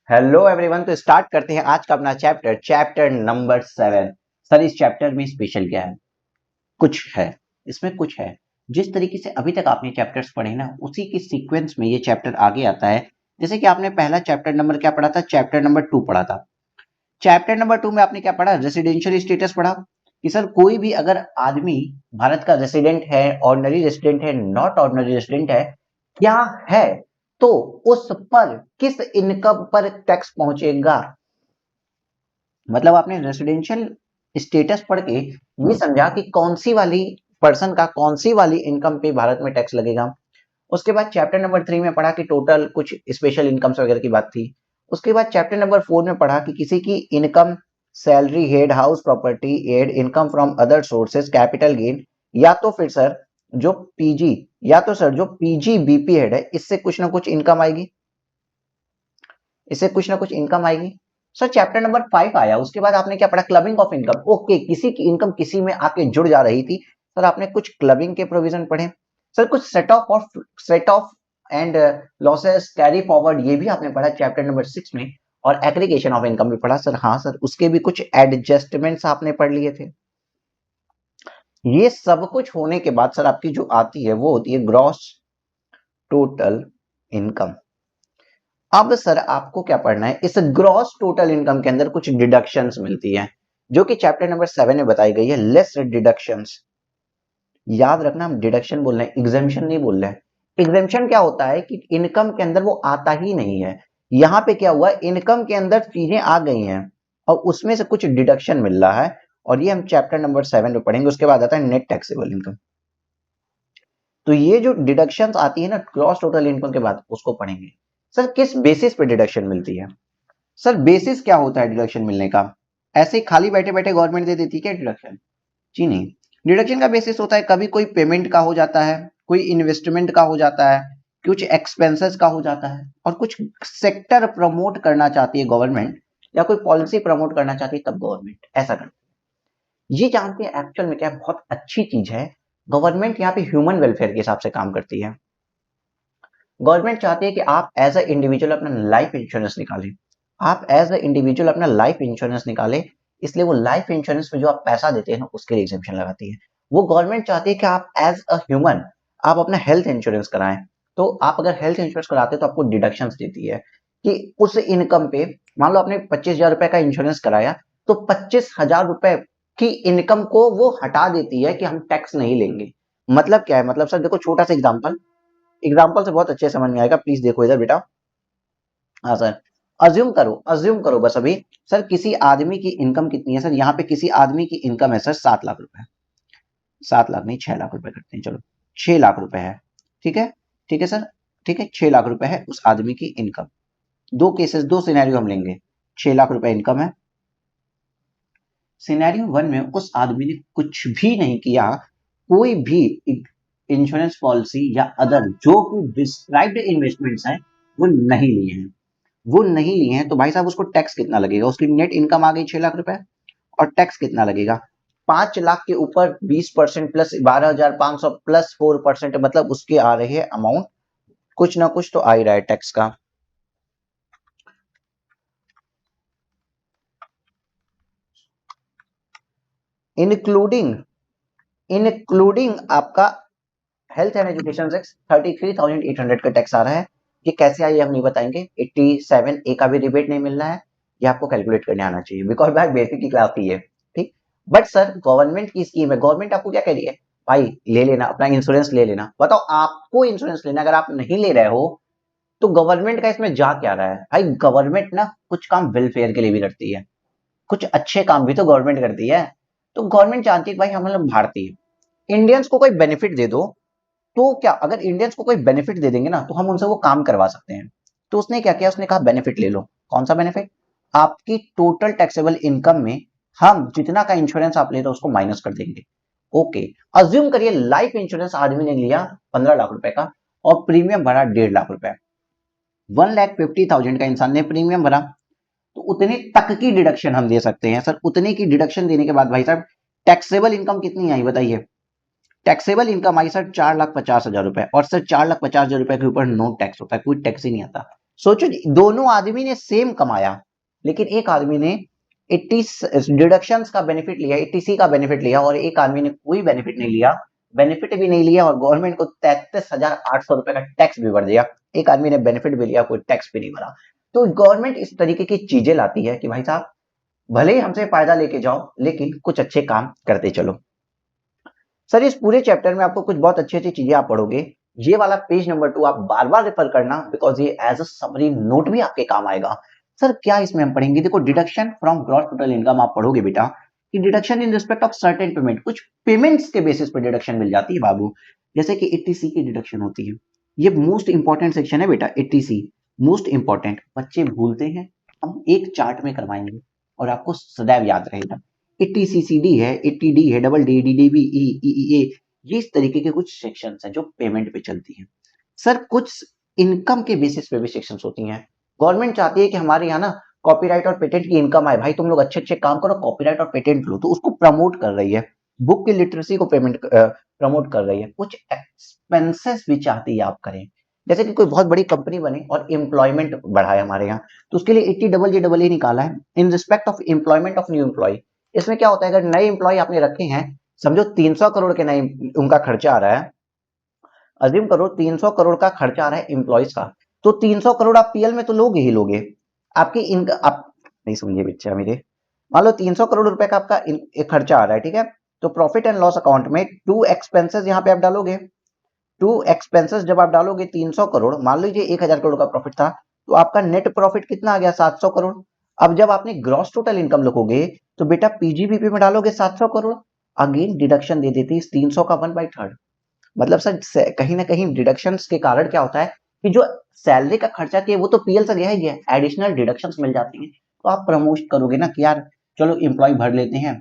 Hello everyone. तो start करते हैं आज का अपना चैप्टर नंबर 7। सर इस चैप्टर में स्पेशल क्या है? कुछ है, इसमें कुछ है। जिस तरीके से अभी तक आपने चैप्टर्स पढ़े ना, उसी की सीक्वेंस में ये चैप्टर आगे आता है। जैसे कि आपने पहला चैप्टर नंबर क्या पढ़ा था? चैप्टर नंबर 2 पढ़ा था। चैप्टर नंबर 2 में आपने क्या पढ़ा? रेसिडेंशियल स्टेटस पढ़ा कि सर कोई भी अगर आदमी भारत का रेसिडेंट है, ऑर्डिनरी रेसिडेंट है, नॉट ऑर्डिनरी रेसिडेंट है, क्या है, तो उस पर किस इनकम पर टैक्स पहुंचेगा। मतलब आपने रेसिडेंशियल स्टेटस पढ़ के ये समझा कि कौन सी वाली पर्सन का कौन सी वाली इनकम पे भारत में टैक्स लगेगा। उसके बाद चैप्टर नंबर 3 में पढ़ा कि टोटल कुछ स्पेशल इनकम्स वगैरह की बात थी। उसके बाद चैप्टर नंबर 4 में पढ़ा कि किसी की income, salary head, house property head, income from other sources, capital gain, या तो फिर सर जो पीजी या तो सर जो पीजी बीपी हेड है, इससे कुछ ना कुछ इनकम आएगी, इससे कुछ ना कुछ इनकम आएगी। सर चैप्टर नंबर 5 आया, उसके बाद आपने क्या पढ़ा? Clubbing of income. ओके, किसी की इनकम किसी में आके जुड़ जा रही थी, सर आपने कुछ क्लबिंग के प्रोविजन पढ़े। सर कुछ set of and losses carry forward, ये भी आपने पढ़ा चैप्टर नंबर 6 में। और एग्रीगेशन ऑफ इनकम भी पढ़ा सर। हाँ सर, उसके भी कुछ एडजस्टमेंट्स आपने पढ़ लिए थे। ये सब कुछ होने के बाद सर आपकी जो आती है वो होती है ग्रॉस टोटल इनकम। अब सर आपको क्या पढ़ना है? इस ग्रॉस टोटल इनकम के अंदर कुछ डिडक्शंस मिलती है, जो कि चैप्टर नंबर 7 में बताई गई है। लेस डिडक्शंस, याद रखना, हम डिडक्शन बोल रहे हैं, एग्जेम्पशन नहीं बोल रहे हैं। एग्जेम्पशन क्या होता है कि इनकम के अंदर वो आता ही नहीं है। यहाँ पे क्या हुआ, इनकम के अंदर चीजें आ गई हैं और उसमें से कुछ डिडक्शन मिल रहा है, और ये हम चैप्टर नंबर 7 में पढ़ेंगे। उसके बाद आता है नेट टैक्सेबल इनकम। तो ये जो डिडक्शंस आती है ना ग्रॉस टोटल इनकम के बाद, उसको पढ़ेंगे। सर किस बेसिस पे डिडक्शन मिलती है? सर बेसिस क्या होता है डिडक्शन मिलने का? ऐसे ही खाली बैठे बैठे गवर्नमेंट दे देती है क्या डिडक्शन? जी नहीं। डिडक्शन का बेसिस होता है कभी कोई पेमेंट का हो जाता है, कोई इन्वेस्टमेंट का हो जाता है, कुछ एक्सपेंसेस का हो जाता है, और कुछ सेक्टर प्रमोट करना चाहती है गवर्नमेंट, या कोई पॉलिसी प्रमोट करना चाहती है, तब गवर्नमेंट ऐसा करती है। ये जानते हैं एक्चुअल में क्या है? बहुत अच्छी चीज है। गवर्नमेंट यहाँ पे ह्यूमन वेलफेयर के हिसाब से काम करती है। गवर्नमेंट चाहती है कि आप एज अ इंडिविजुअल अपना लाइफ इंश्योरेंस निकालें। आप एज अ इंडिविजुअल अपना लाइफ इंश्योरेंस निकालें, इसलिए वो लाइफ इंश्योरेंस में जो आप पैसा देते हैं ना, उसके लिए एग्जेम्पशन लगाती है। वो गवर्नमेंट चाहती है कि आप एज अ ह्यूमन आप अपना हेल्थ इंश्योरेंस कराएं। तो आप अगर हेल्थ इंश्योरेंस कराते हैं तो आपको डिडक्शन देती है कि उस इनकम पे, मान लो आपने 25,000 रुपए का इंश्योरेंस कराया, तो 25,000 रुपए की इनकम को वो हटा देती है कि हम टैक्स नहीं लेंगे। मतलब क्या है? मतलब सर देखो, छोटा सा एग्जाम्पल, एग्जाम्पल से बहुत अच्छे समझ में आएगा। प्लीज देखो इधर बेटा। हाँ सर, अज्यूम करो बस अभी। सर किसी आदमी की इनकम कितनी है? सर यहाँ पे किसी आदमी की इनकम है सर 7 लाख रुपए। 7 लाख नहीं, 6 लाख रुपए करते हैं, चलो 6 लाख रुपए है। ठीक है, ठीक है सर, ठीक है, 6 लाख रुपए है उस आदमी की इनकम। दो केसेस, दो सिनेरियो हम लेंगे। 6 लाख रुपए इनकम है। सिनेरियो 1 में उस आदमी ने कुछ भी नहीं किया, कोई भी इंश्योरेंस पॉलिसी या अदर जो कि डिस्क्राइब्ड इन्वेस्टमेंट्स हैं वो नहीं लिए हैं। वो नहीं लिए हैं तो भाई साहब उसको टैक्स कितना लगेगा? उसकी नेट इनकम आ गई 6 लाख रुपए, और टैक्स कितना लगेगा? 5 लाख के ऊपर 20% प्लस 12,500 प्लस 4%, मतलब उसके आ रहे हैं अमाउंट, कुछ ना कुछ तो आ ही रहा है टैक्स का। इंक्लूडिंग इंक्लूडिंग आपका हेल्थ एंड एजुकेशन से 33,800 का टैक्स आ रहा है। ये कैसे आई हम नहीं बताएंगे। 87 ए का भी रिबेट नहीं मिल रहा है, ये आपको कैलकुलेट करने आना चाहिए, बिकॉज भाई बेसिक की क्लास ही है। ठीक, बट सर गवर्नमेंट की स्कीम है, गवर्नमेंट आपको क्या कह रही है? भाई ले लेना, अपना इंश्योरेंस ले लेना। बताओ, आपको इंश्योरेंस लेना, अगर आप नहीं ले रहे हो तो गवर्नमेंट का इसमें जा क्या रहा है? भाई गवर्नमेंट ना कुछ काम वेलफेयर के लिए भी करती है, कुछ अच्छे काम भी तो गवर्नमेंट करती है। तो गवर्नमेंट चाहती है भाई हम लोग भारतीय इंडियंस को कोई बेनिफिट दे दो। तो क्या, अगर इंडियंस को कोई बेनिफिट दे देंगे ना तो हम उनसे वो काम करवा सकते हैं। तो उसने क्या किया? उसने कहा बेनिफिट ले लो। कौन सा बेनिफिट? आपकी टोटल टैक्सेबल इनकम में हम जितना का इंश्योरेंस आप ले रहे हो उसको माइनस कर देंगे। ओके, अज्यूम करिए लाइफ इंश्योरेंस आदमी ने लिया 15 लाख रुपए का, और प्रीमियम भरा 1.5 लाख रुपए। 1,50,000 का इंसान ने प्रीमियम भरा, तो उतने तक की डिडक्शन हम दे सकते हैं। सर उतने की डिडक्शन देने के बाद भाई साहब टैक्सेबल इनकम कितनी आई बताइए? टैक्सेबल इनकम आई सर 4,50,000 रुपए, और सर 4,50,000 रुपए के ऊपर नो टैक्स होता है, कोई टैक्स ही नहीं आता। सोचो दोनों आदमी ने सेम कमाया, लेकिन एक आदमी ने 80 डिडक्शंस का बेनिफिट लिया, 80C का बेनिफिट लिया, और एक आदमी ने कोई बेनिफिट नहीं लिया, बेनिफिट भी नहीं लिया और गवर्नमेंट को 33,800 रुपए का टैक्स भी भर दिया। एक आदमी ने बेनिफिट भी लिया, कोई टैक्स भी नहीं भरा। तो गवर्नमेंट इस तरीके की चीजें लाती है कि भाई साहब भले ही हमसे फायदा लेके जाओ, लेकिन कुछ अच्छे काम करते चलो। सर इस पूरे चैप्टर में आपको कुछ बहुत अच्छी अच्छी चीजें आप पढ़ोगे। ये वाला पेज नंबर 2 आप बार बार रेफर करना, बिकॉज ये एज अ समरी नोट भी आपके काम आएगा। सर क्या इसमें हम पढ़ेंगे, देखो deduction from gross total income आप पढ़ोगे बेटा, कि deduction in respect of certain payment, कुछ पेमेंट्स के बेसिस पर डिडक्शन मिल जाती है बाबू, जैसे कि 80C की डिडक्शन होती है। ये मोस्ट इंपॉर्टेंट सेक्शन है बेटा, 80C मोस्ट इंपॉर्टेंट, बच्चे भूलते हैं, हम एक चार्ट में करवाएंगे और आपको सदैव याद रहेगा। 80CCD है, 80D है, डबल डी, DDB, EEA, ये इस तरीके के कुछ सेक्शंस हैं जो पेमेंट पे चलती हैं। सर कुछ इनकम के बेसिस पे भी सेक्शंस होती हैं। गवर्नमेंट चाहती है कि हमारे यहाँ ना कॉपीराइट और पेटेंट की इनकम आए, भाई तुम लोग अच्छे अच्छे काम करो, कॉपीराइट और पेटेंट लो, तो उसको प्रमोट कर रही है, बुक की लिटरेसी को प्रमोट कर रही है। कुछ एक्सपेंसेस भी चाहती है आप करें, जैसे कि कोई बहुत बड़ी कंपनी बने और एम्प्लॉयमेंट बढ़ाए हमारे यहाँ, तो उसके लिए 80JEE निकाला है इन respect of employment of new employ. इसमें क्या होता है, अगर नए एम्प्लॉय आपने रखे हैं, समझो 300 करोड़ के नए उनका खर्चा आ रहा है, अज्यूम करो 300 करोड़ का खर्चा आ रहा है एम्प्लॉयज का, तो 300 करोड़ आप पीएल में तो लोगे ही लोगे, आपकी इनकम आप नहीं समझे बच्चा मेरे, मान लो 300 करोड़ रुपए का आपका एक खर्चा आ रहा है, ठीक है, तो प्रॉफिट एंड लॉस अकाउंट में टू एक्सपेंसेस यहाँ पे आप डालोगे, टू एक्सपेंसेस जब आप डालोगे 300 करोड़, मान लीजिए 1000 करोड़ का प्रॉफिट था, तो आपका नेट प्रॉफिट कितना आ गया, 700 करोड़। अब जब आपने ग्रॉस टोटल इनकम लिखोगे, तो बेटा पीजीबीपी में डालोगे 700 करोड़, अगेन डिडक्शन दे देती है 300 का 1/3। मतलब सर कहीं ना कहीं डिडक्शंस के कारण क्या होता है कि जो सैलरी का खर्चा किया वो तो पीएल से गया ही गया, एडिशनल डिडक्शंस मिल जाती हैं, तो आप प्रमोट करोगे ना कि यार चलो एम्प्लॉय भर लेते हैं।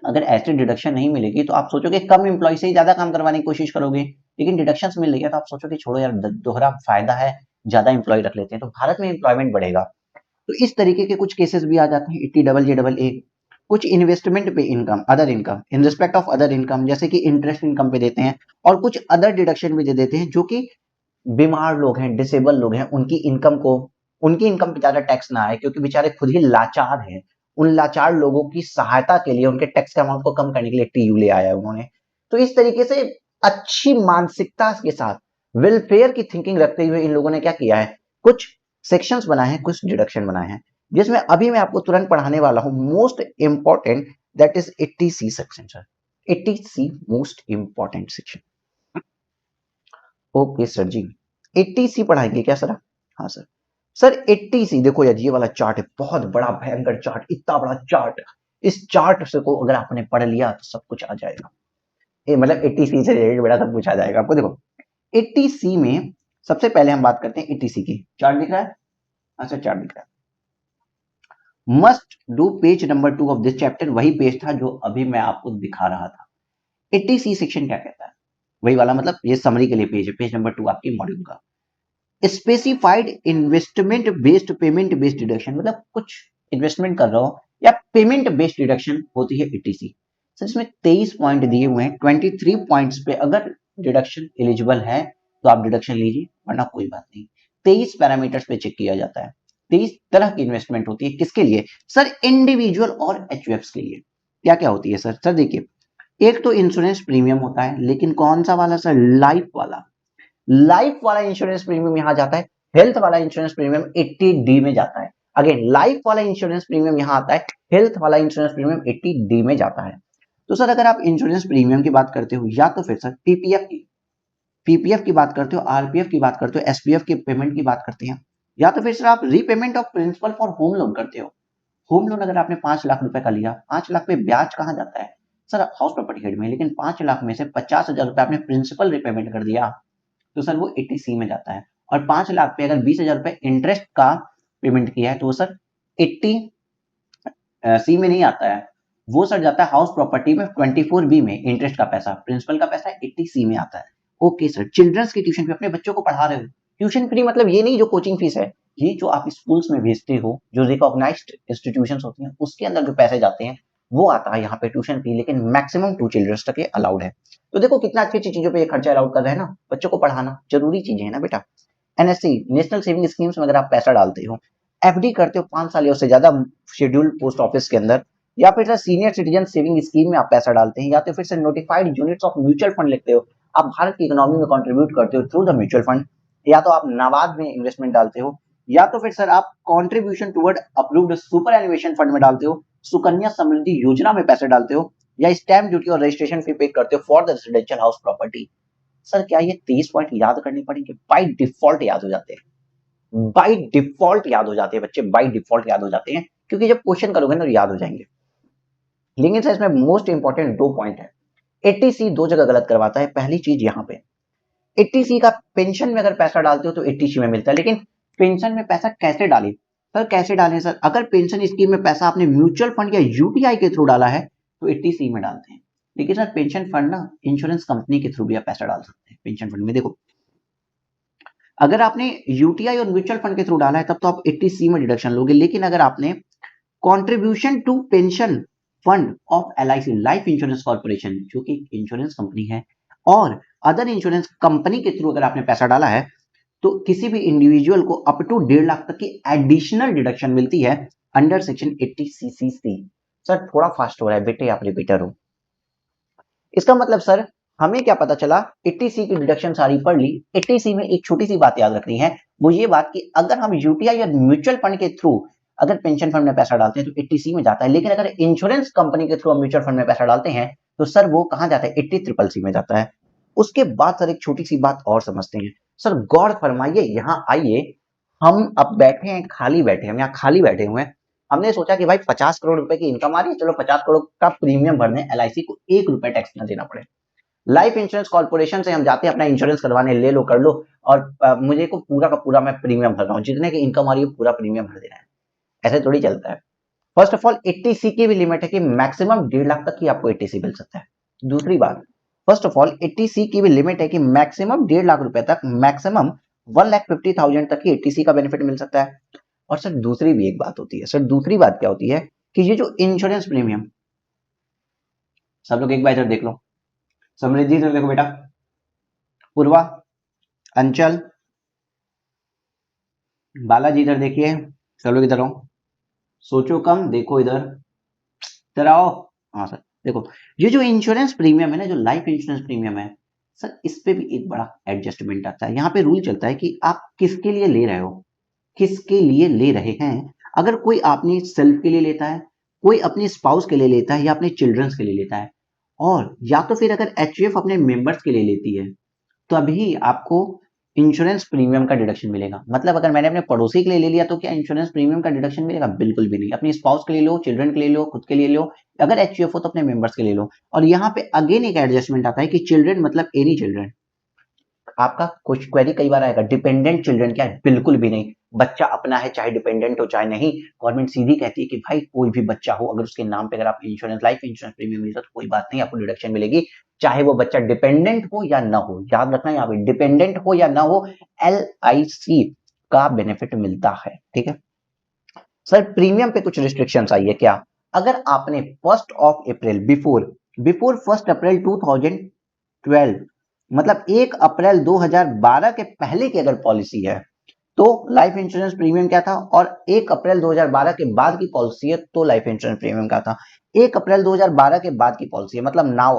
अगर ऐसे डिडक्शन नहीं मिलेगी तो आप सोचोगे कम एम्प्लॉय से ही ज्यादा काम करवाने की कोशिश करोगे, लेकिन डिडक्शन मिल रही है तो आप सोचोगे छोड़ो यार दोहरा फायदा है, ज्यादा एम्प्लॉय रख लेते हैं, तो भारत में एम्प्लॉयमेंट बढ़ेगा। तो इस तरीके के कुछ केसेस भी आ जाते हैं 80JEE। कुछ इन्वेस्टमेंट पे income, other income in respect of other income, जैसे कि इंटरेस्ट इनकम पे देते हैं, और कुछ अदर डिडक्शन भी दे देते हैं जो कि बीमार लोग हैं, डिसेबल लोग हैं, उनकी इनकम पे ज्यादा टैक्स ना आए, क्योंकि बेचारे खुद ही लाचार हैं। उन लाचार लोगों की सहायता के लिए, उनके टैक्स के अमाउंट को कम करने के लिए टीयू ले आया है उन्होंने। तो इस तरीके से अच्छी मानसिकता के साथ, वेलफेयर की थिंकिंग रखते हुए इन लोगों ने क्या किया है, कुछ सेक्शंस बनाए हैं, कुछ डिडक्शन बनाए हैं, जिसमें अभी मैं आपको तुरंत पढ़ाने वाला हूं most important, that is 80C section sir. 80C most important section. Okay sir ji, 80C पढ़ाएंगे क्या सर? हाँ सर। सर 80C देखो यार, ये वाला चार्ट है, बहुत बड़ा भयंकर चार्ट, इतना बड़ा चार्ट, इस चार्ट से को अगर आपने पढ़ लिया तो सब कुछ आ जाएगा। ये मतलब 80C से रिलेटेड बड़ा सब कुछ आ जाएगा आपको। देखो 80C में सबसे पहले हम बात करते हैं 80C की। चार्ट दिख रहा है? अच्छा चार्ट दिख रहा है। Must do page number 2 of this chapter, वही पेज था जो अभी मैं आपको दिखा रहा था। 80C सेक्शन क्या कहता है, वही वाला, मतलब ये समरी के लिए पेज है, पेज नंबर 2 आपकी मॉड्यूल का। Specified investment based payment based deduction, मतलब कुछ इन्वेस्टमेंट कर रहा हो या पेमेंट बेस्ड डिडक्शन होती है 80C। सर इसमें 23 पॉइंट दिए हुए हैं, 23 पॉइंट्स पे अगर डिडक्शन एलिजिबल है तो आप डिडक्शन लीजिए, वरना कोई बात नहीं। 23 पैरामीटर्स पे चेक किया जाता है। 23 तरह की इन्वेस्टमेंट होती है, किसके लिए सर? इंडिविजुअल और एचयूएफ्स के लिए। क्या क्या होती है सर? सर देखिए, एक तो इंश्योरेंस प्रीमियम होता है, लेकिन कौन सा वाला सर? लाइफ वाला। लाइफ वाला इंश्योरेंस प्रीमियम यहां जाता है, हेल्थ वाला इंश्योरेंस प्रीमियम 80D में जाता है। अगेन लाइफ वाला इंश्योरेंस प्रीमियम यहां आता है, हेल्थ वाला इंश्योरेंस प्रीमियम 80D में जाता है। तो सर अगर आप इंश्योरेंस प्रीमियम की बात करते हो, या तो फिर सर पीपीएफ की बात करते हो, आरपीएफ की बात करते हो, एसपीएफ की पेमेंट की बात करते हैं, या तो फिर सर आप repayment of principal for home loan करते हो। होम लोन अगर आपने 5 लाख रुपए का लिया, 5 लाख पे ब्याज कहां जाता है सर? हाउस प्रॉपर्टी हेड में। लेकिन 5 लाख में से 50,000 रुपए आपने प्रिंसिपल रिपेमेंट कर दिया, तो सर वो 80C में जाता है। और 5 लाख पे अगर 20,000 रुपए इंटरेस्ट का पेमेंट किया है, तो वो सर 80C में नहीं आता है, वो सर जाता है हाउस प्रॉपर्टी में 24B में। इंटरेस्ट का पैसा, प्रिंसिपल का पैसा 80C में आता है। ओके सर, चिल्ड्रंस की ट्यूशन फी, अपने बच्चों को पढ़ा रहे हो, ट्यूशन फी मतलब ये नहीं जो कोचिंग फीस है, ये जो आप स्कूल्स में भेजते हो, जो रिकॉग्नाइज्ड इंस्टीट्यूशंस होती हैं, उसके अंदर जो पैसे जाते हैं वो आता है यहाँ पे ट्यूशन फी, लेकिन मैक्सिमम 2 चिल्ड्रंस तक ये अलाउड है। तो देखो कितना अच्छी अच्छी चीजों पे ये खर्चा अलाउड कर रहे हैं ना, बच्चों को पढ़ाना जरूरी चीजें है ना बेटा। एनएससी नेशनल सेविंग स्कीम्स में अगर आप पैसा डालते हो, एफडी करते हो 5 साल या उससे ज्यादा शेड्यूल्ड पोस्ट ऑफिस के अंदर, या फिर सीनियर सिटीजन सेविंग स्कीम में आप पैसा डालते हैं, या तो फिर से notified units of mutual fund लिखते हो, आप भारत की इकोनॉमी में कंट्रीब्यूट करते हो थ्रू द म्यूचुअल फंड, या तो आप नाबार्ड में इन्वेस्टमेंट डालते हो, या तो फिर सर आप contribution toward approved super animation fund में डालते हो, सुकन्या समृद्धि योजना में पैसे डालते हो, या स्टैम्प ड्यूटी और रजिस्ट्रेशन फी पे करते हो for the residential house property. Sir क्या ये 30 पॉइंट याद करने पड़ेंगे? बाय डिफॉल्ट याद हो जाते हैं, बाय डिफॉल्ट याद हो जाते हैं बच्चे, बाय डिफॉल्ट याद हो जाते हैं, क्योंकि जब क्वेश्चन करोगे ना तो याद हो जाएंगे। लेकिन सर इसमें मोस्ट इंपॉर्टेंट 2 पॉइंट है। 80C 2 जगह गलत करवाता है। पहली चीज यहाँ पे 80C का पेंशन में अगर पैसा डालते हो तो 80C में मिलता है, लेकिन पेंशन में पैसा कैसे डालें? सर कैसे डालें सर? अगर पेंशन स्कीम में पैसा आपने म्यूचुअल फंड या यूटीआई के थ्रू डाला है तो 80C में डालते हैं। लेकिन सर पेंशन फंड ना इंश्योरेंस कंपनी के थ्रू भी आप पैसा डाल सकते हैं। पेंशन फंड में देखो, अगर आपने यूटीआई और म्यूचुअल फंड के थ्रू डाला है तब तो आप 80C में डिडक्शन लोगे, लेकिन अगर आपने contribution to pension fund of LIC life insurance corporation, जो कि इंश्योरेंस कंपनी है, और अदर इंश्योरेंस कंपनी के थ्रू अगर आपने पैसा डाला है तो किसी भी इंडिविजुअल को अप टू 1.5 लाख तक की एडिशनल डिडक्शन मिलती है अंडर सेक्शन 80CC। सर थोड़ा फास्ट हो रहा है बेटे, आप रिपीटर हो। इसका मतलब सर हमें क्या पता चला? 80C की डिडक्शन सारी पढ़ ली। 80C में एक छोटी सी बात याद रखनी है, वो ये बात कि अगर हम यूटीआई या म्यूचुअल फंड के थ्रू अगर पेंशन फंड में पैसा डालते हैं तो 80C में जाता है, लेकिन अगर इंश्योरेंस कंपनी के थ्रू हम म्यूचुअल फंड में पैसा डालते हैं तो सर वो कहां जाता है? 80CCC में जाता है। उसके बाद सर एक छोटी सी बात और समझते हैं। सर गौर फरमाइए, यहाँ आइए, हम अब बैठे हैं, खाली बैठे हैं, हम यहाँ खाली बैठे हुए हैं। हमने सोचा कि भाई 50 करोड़ रुपए की इनकम आ रही है, चलो 50 करोड़ का प्रीमियम भरने, LIC को 1 रुपए टैक्स ना देना पड़े। लाइफ इंश्योरेंस कॉर्पोरेशन से हम जाते हैं अपना इंश्योरेंस करवाने, ले लो कर लो, और मुझे को पूरा का पूरा मैं प्रीमियम भर रहा हूँ, जितने की इनकम आ रही है पूरा प्रीमियम भर देना है। ऐसे थोड़ी चलता है। फर्स्ट ऑफ ऑल 80C की भी लिमिट है कि मैक्सिमम 1.5 लाख तक की आपको 80C मिल सकता है। दूसरी बात, फर्स्ट ऑफ ऑल 80C की भी लिमिट है कि मैक्सिमम 1.5 लाख रुपए तक, मैक्सिमम 1,50,000 तक की 80C का बेनिफिट मिल सकता है। और सर दूसरी भी एक बात होती है। सर दूसरी बात क्या होती है कि ये जो इंश्योरेंस प्रीमियम, सब लोग एक बार इधर देख लो, समृद्धि इधर देखो बेटा, पूर्वा, अंचल, बालाजी इधर देखिए, सब लोग इधर आओ, सोचो कम, देखो इधर, इधर आओ। हाँ सर देखो, ये जो इंश्योरेंस प्रीमियम है ना, जो लाइफ इंश्योरेंस प्रीमियम है सर, इस पे भी एक बड़ा एडजस्टमेंट आता है। यहाँ पे रूल चलता है कि आप किसके लिए ले रहे हो, किसके लिए ले रहे हैं। अगर कोई अपनी सेल्फ के लिए लेता है, कोई अपने स्पाउस के लिए लेता है, या अपने चिल्ड्रंस के लिए लेता है, और या तो फिर अगर HUF अपने मेंबर्स के लिए लेती है, तभी आपको इंश्योरेंस प्रीमियम का डिडक्शन मिलेगा। मतलब अगर मैंने अपने पड़ोसी के लिए ले लिया तो क्या इंश्योरेंस प्रीमियम का डिडक्शन मिलेगा? बिल्कुल भी नहीं। अपनी स्पाउस के लिए लो, चिल्ड्रन के लिए लो, खुद के लिए लो, अगर HUF हो तो अपने मेंबर्स के लिए लो। और यहाँ पे अगेन एक एडजस्टमेंट आता है कि चिल्ड्रन मतलब एनी चिल्ड्रन। आपका कुछ क्वेरी कई बार आएगा, डिपेंडेंट चिल्ड्रन क्या है? बिल्कुल भी नहीं। बच्चा अपना है, चाहे डिपेंडेंट हो चाहे नहीं, गवर्नमेंट सीधी कहती है कि भाई कोई भी बच्चा हो, अगर उसके नाम पे अगर आप इंश्योरेंस, लाइफ इंश्योरेंस प्रीमियम मिलता है तो कोई बात नहीं, आपको डिडक्शन मिलेगी, चाहे वो बच्चा डिपेंडेंट हो या ना हो। याद रखना यहाँ पे, डिपेंडेंट हो या ना हो, LIC का बेनिफिट मिलता है। ठीक है सर, प्रीमियम पे कुछ रिस्ट्रिक्शंस आई है क्या? अगर आपने 1 अप्रैल बिफोर 1 अप्रैल 2012, मतलब 1 अप्रैल 2012 के पहले की अगर पॉलिसी है तो लाइफ इंश्योरेंस प्रीमियम क्या था, और 1 अप्रैल 2012 के बाद की पॉलिसी है तो लाइफ इंश्योरेंस प्रीमियम क्या था। 1 अप्रैल 2012 के बाद की पॉलिसी है, मतलब नाउ